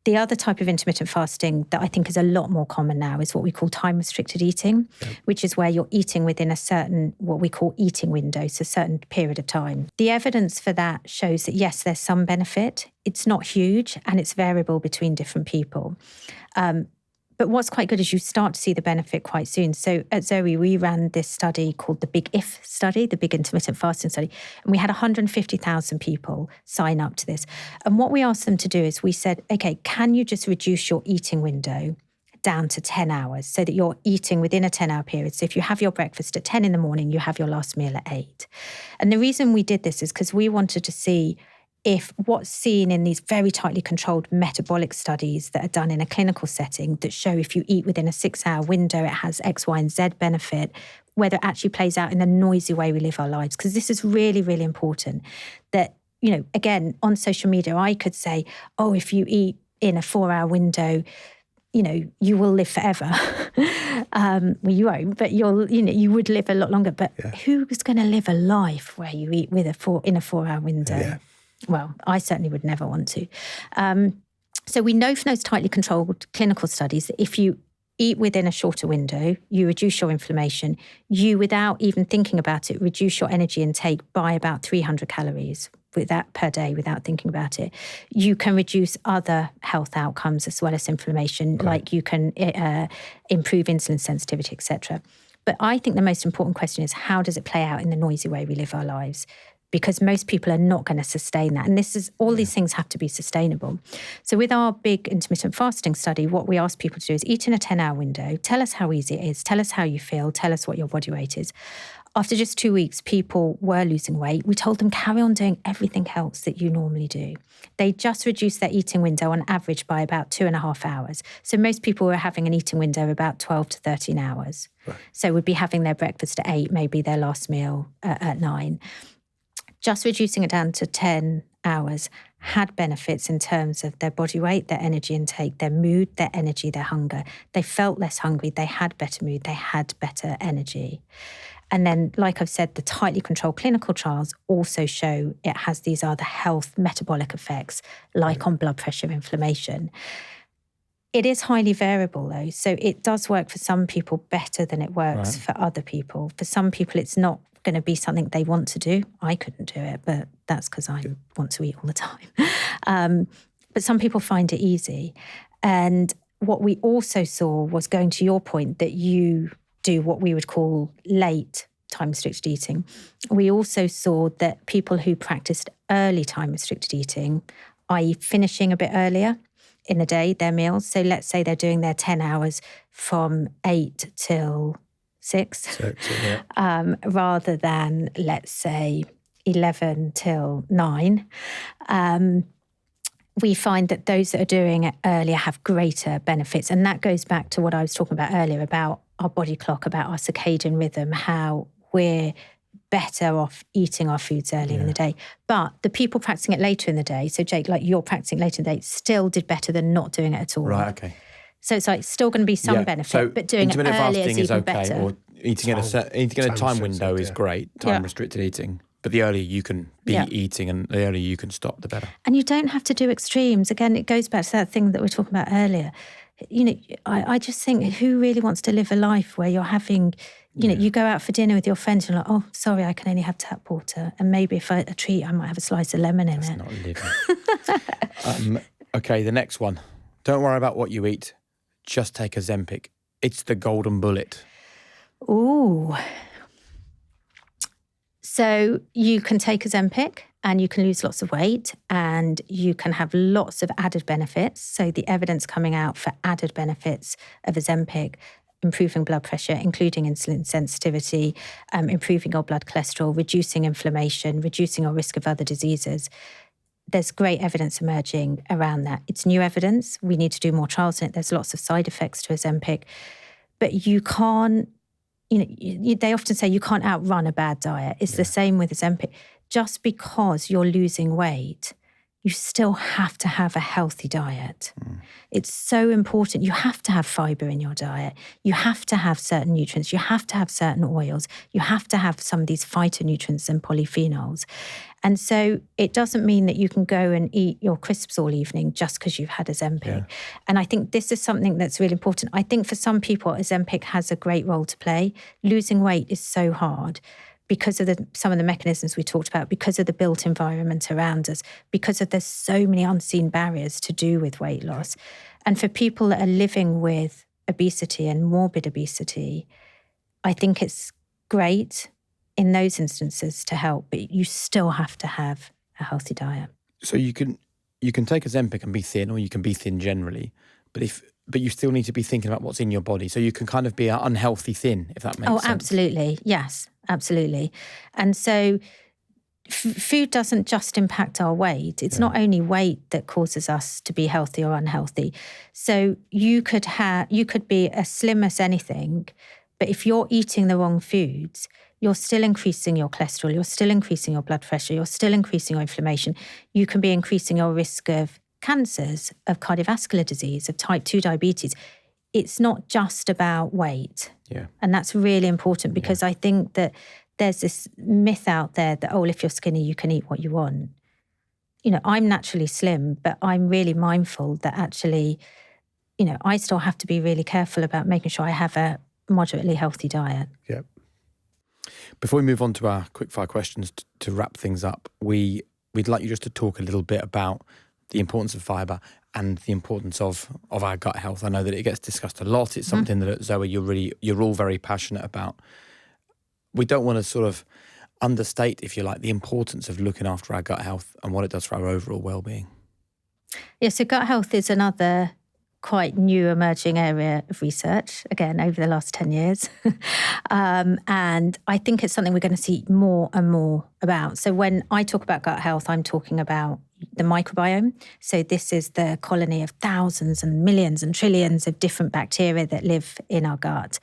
The other type of intermittent fasting that I think is a lot more common now is what we call time-restricted eating, which is where you're eating within a certain, what we call eating window, so a certain period of time. The evidence for that shows that, yes, there's some benefit. It's not huge and it's variable between different people. But what's quite good is you start to see the benefit quite soon. So at Zoe, we ran this study called the Big If study, the Big Intermittent Fasting Study, and we had 150,000 people sign up to this. And what we asked them to do is we said, okay, can you just reduce your eating window down to 10 hours so that you're eating within a 10-hour period? So if you have your breakfast at 10 in the morning, you have your last meal at 8. And the reason we did this is because we wanted to see if what's seen in these very tightly controlled metabolic studies that are done in a clinical setting that show if you eat within a 6-hour window, it has X, Y, and Z benefit, whether it actually plays out in the noisy way we live our lives. Because this is really, really important that, again, on social media, I could say, oh, if you eat in a 4-hour window, you will live forever. Well, you won't, but you would live a lot longer. But who's going to live a life where you eat in a 4-hour window? Yeah. Well, I certainly would never want to. So we know from those tightly controlled clinical studies that if you eat within a shorter window, you reduce your inflammation. You, without even thinking about it, reduce your energy intake by about 300 calories per day without thinking about it. You can reduce other health outcomes as well as inflammation, like you can improve insulin sensitivity, etc. But I think the most important question is, how does it play out in the noisy way we live our lives? Because most people are not going to sustain that. And these things have to be sustainable. So with our big intermittent fasting study, what we ask people to do is eat in a 10-hour window, tell us how easy it is, tell us how you feel, tell us what your body weight is. After just 2 weeks, people were losing weight. We told them, carry on doing everything else that you normally do. They just reduced their eating window on average by about 2.5 hours. So most people were having an eating window of about 12 to 13 hours. Right. So would be having their breakfast at 8, maybe their last meal at 9. Just reducing it down to 10 hours had benefits in terms of their body weight, their energy intake, their mood, their energy, their hunger. They felt less hungry, they had better mood, they had better energy. And then, like I've said, the tightly controlled clinical trials also show it has these other health metabolic effects, like on blood pressure, inflammation. It is highly variable though. So it does work for some people better than it works for other people. For some people, it's not going to be something they want to do. I couldn't do it, but that's because I want to eat all the time. But some people find it easy. And what we also saw was, going to your point, that you do what we would call late time-restricted eating. We also saw that people who practiced early time-restricted eating, i.e. finishing a bit earlier in the day, their meals. So let's say they're doing their 10 hours from 8 till 6, rather than, let's say, 11 till 9. We find that those that are doing it earlier have greater benefits. And that goes back to what I was talking about earlier about our body clock, about our circadian rhythm, how we're better off eating our foods earlier in the day. But the people practicing it later in the day, so Jake, like you're practicing later in the day, still did better than not doing it at all. Right, okay. So it's like still going to be some benefit, but doing it earlier is even better. Or eating in a time window is great, time-restricted eating. But the earlier you can be eating and the earlier you can stop, the better. And you don't have to do extremes. Again, it goes back to that thing that we were talking about earlier. I just think, who really wants to live a life where you're having, you go out for dinner with your friends and you're like, oh, sorry, I can only have tap water. And maybe if a treat, I might have a slice of lemon in it. That's not living. Okay, the next one. Don't worry about what you eat. Just take Ozempic. It's the golden bullet. Ooh. So you can take Ozempic and you can lose lots of weight and you can have lots of added benefits. So the evidence coming out for added benefits of Ozempic, improving blood pressure, including insulin sensitivity, improving your blood cholesterol, reducing inflammation, reducing your risk of other diseases. There's great evidence emerging around that. It's new evidence. We need to do more trials in it. There's lots of side effects to Ozempic. But you can't, they often say you can't outrun a bad diet. It's the same with Ozempic. Just because you're losing weight, you still have to have a healthy diet. It's so important. You have to have fiber in your diet. You have to have certain nutrients. You have to have certain oils. You have to have some of these phytonutrients and polyphenols. And so it doesn't mean that you can go and eat your crisps all evening just because you've had Ozempic. Yeah. And I think this is something that's really important. I think for some people, Ozempic has a great role to play. Losing weight is so hard because of some of the mechanisms we talked about, because of the built environment around us, because of there's so many unseen barriers to do with weight loss. And for people that are living with obesity and morbid obesity, I think it's great in those instances to help, but you still have to have a healthy diet. So you can take Ozempic and be thin, or you can be thin generally, but you still need to be thinking about what's in your body. So you can kind of be an unhealthy thin, if that makes sense. Oh, absolutely. Yes, absolutely. And so food doesn't just impact our weight. It's not only weight that causes us to be healthy or unhealthy. So you could be as slim as anything, but if you're eating the wrong foods, you're still increasing your cholesterol, you're still increasing your blood pressure, you're still increasing your inflammation. You can be increasing your risk of cancers, of cardiovascular disease, of type 2 diabetes. It's not just about weight. Yeah. And that's really important because I think that there's this myth out there that, oh, if you're skinny, you can eat what you want. I'm naturally slim, but I'm really mindful that actually, I still have to be really careful about making sure I have a moderately healthy diet. Yep. Before we move on to our quickfire questions to wrap things up, we'd like you just to talk a little bit about the importance of fibre and the importance of our gut health. I know that it gets discussed a lot. It's something that at Zoe you're all very passionate about. We don't want to sort of understate, if you like, the importance of looking after our gut health and what it does for our overall well-being. Yeah, so gut health is another quite new emerging area of research, again, over the last 10 years. And I think it's something we're going to see more and more about. So when I talk about gut health, I'm talking about the microbiome. So this is the colony of thousands and millions and trillions of different bacteria that live in our gut.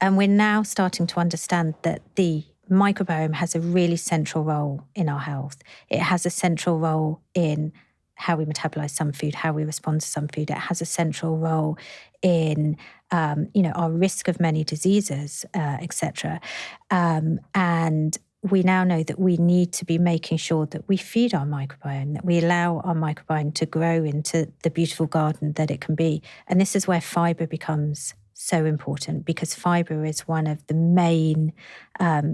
And we're now starting to understand that the microbiome has a really central role in our health. It has a central role in how we metabolize some food, how we respond to some food. It has a central role in, our risk of many diseases, etc. And we now know that we need to be making sure that we feed our microbiome, that we allow our microbiome to grow into the beautiful garden that it can be. And this is where fibre becomes so important, because fibre is one of the main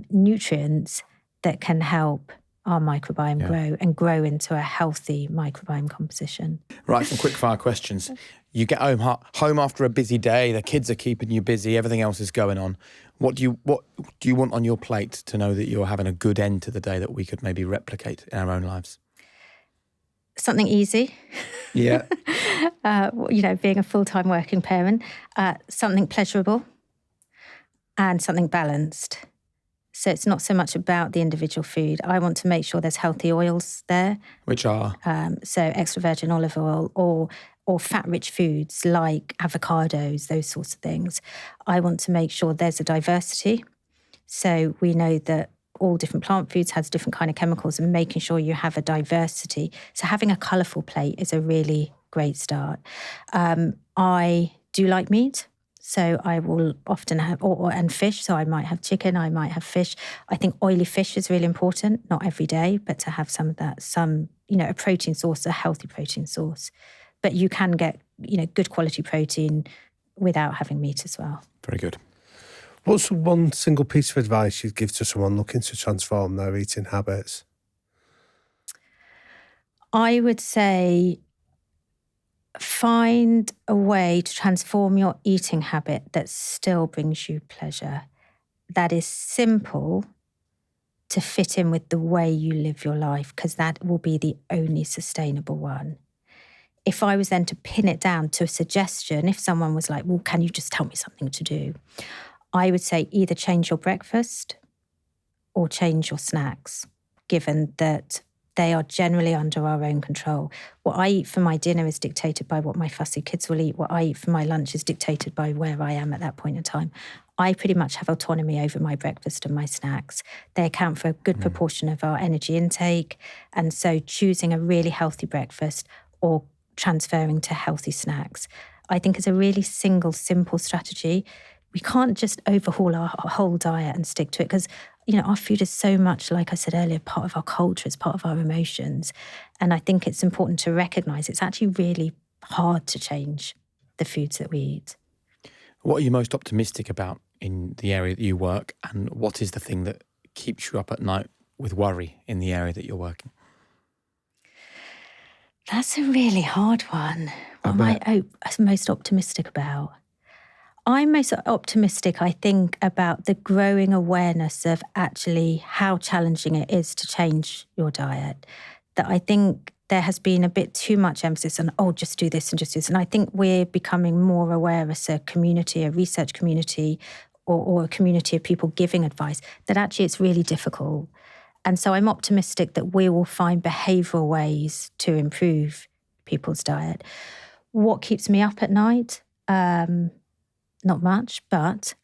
nutrients that can help our microbiome grow into a healthy microbiome composition. Right, some quick fire questions. You get home after a busy day, the kids are keeping you busy, everything else is going on. What do you want on your plate to know that you're having a good end to the day that we could maybe replicate in our own lives? Something easy. Yeah. Being a full-time working parent, something pleasurable and something balanced. So it's not so much about the individual food. I want to make sure there's healthy oils there. Which are? So extra virgin olive oil or fat-rich foods like avocados, those sorts of things. I want to make sure there's a diversity. So we know that all different plant foods has different kind of chemicals, and making sure you have a diversity. So having a colourful plate is a really great start. I do like meat. So I will often have, and fish. So I might have chicken, I might have fish. I think oily fish is really important, not every day, but to have some of that, a protein source, a healthy protein source. But you can get, good quality protein without having meat as well. Very good. What's one single piece of advice you'd give to someone looking to transform their eating habits? I would say find a way to transform your eating habit that still brings you pleasure, that is simple to fit in with the way you live your life, because that will be the only sustainable one. If I was then to pin it down to a suggestion, if someone was like, well, can you just tell me something to do? I would say either change your breakfast or change your snacks, given that they are generally under our own control. What I eat for my dinner is dictated by what my fussy kids will eat. What I eat for my lunch is dictated by where I am at that point in time. I pretty much have autonomy over my breakfast and my snacks. They account for a good proportion of our energy intake. And so choosing a really healthy breakfast or transferring to healthy snacks, I think is a really simple strategy. We can't just overhaul our whole diet and stick to it because, our food is so much, like I said earlier, part of our culture, it's part of our emotions. And I think it's important to recognise it's actually really hard to change the foods that we eat. What are you most optimistic about in the area that you work, and what is the thing that keeps you up at night with worry in the area that you're working? That's a really hard one. What am I most optimistic about? I'm most optimistic, I think, about the growing awareness of actually how challenging it is to change your diet. That I think there has been a bit too much emphasis on, just do this and just do this. And I think we're becoming more aware as a community, a research community, or a community of people giving advice, that actually it's really difficult. And so I'm optimistic that we will find behavioural ways to improve people's diet. What keeps me up at night? Not much, but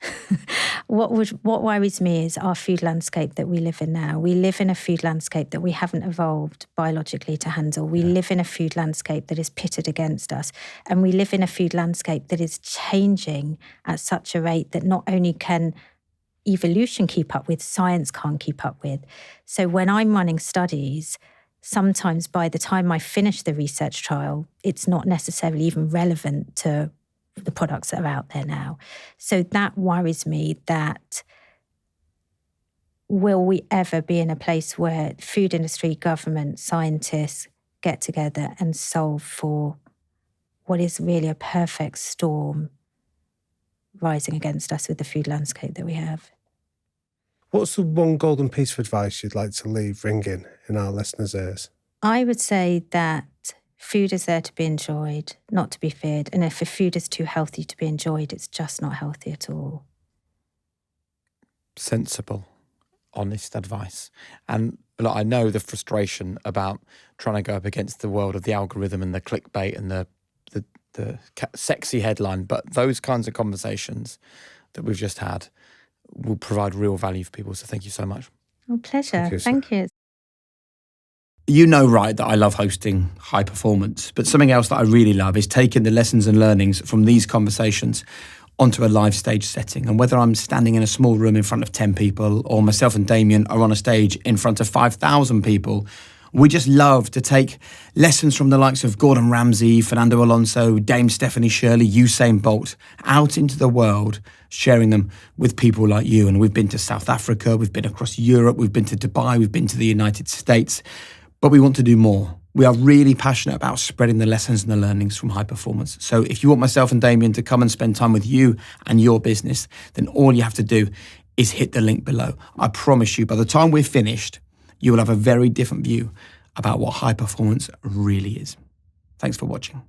what worries me is our food landscape that we live in now. We live in a food landscape that we haven't evolved biologically to handle. We live in a food landscape that is pitted against us. And we live in a food landscape that is changing at such a rate that not only can evolution keep up with, science can't keep up with. So when I'm running studies, sometimes by the time I finish the research trial, it's not necessarily even relevant to the products that are out there now. So that worries me, that will we ever be in a place where food industry, government, scientists get together and solve for what is really a perfect storm rising against us with the food landscape that we have? What's the one golden piece of advice you'd like to leave ringing in our listeners' ears? I would say that food is there to be enjoyed, not to be feared. And if a food is too healthy to be enjoyed, it's just not healthy at all. Sensible, Honest advice. And look, I know the frustration about trying to go up against the world of the algorithm and the clickbait and the sexy headline, but those kinds of conversations that we've just had will provide real value for people. So thank you so much. Pleasure. Thank you. You know, right, that I love hosting high performance, but something else that I really love is taking the lessons and learnings from these conversations onto a live stage setting. And whether I'm standing in a small room in front of 10 people or myself and Damien are on a stage in front of 5,000 people, we just love to take lessons from the likes of Gordon Ramsay, Fernando Alonso, Dame Stephanie Shirley, Usain Bolt, out into the world, sharing them with people like you. And we've been to South Africa, we've been across Europe, we've been to Dubai, we've been to the United States. But we want to do more. We are really passionate about spreading the lessons and the learnings from high performance. So if you want myself and Damien to come and spend time with you and your business, then all you have to do is hit the link below. I promise you, by the time we're finished, you will have a very different view about what high performance really is. Thanks for watching.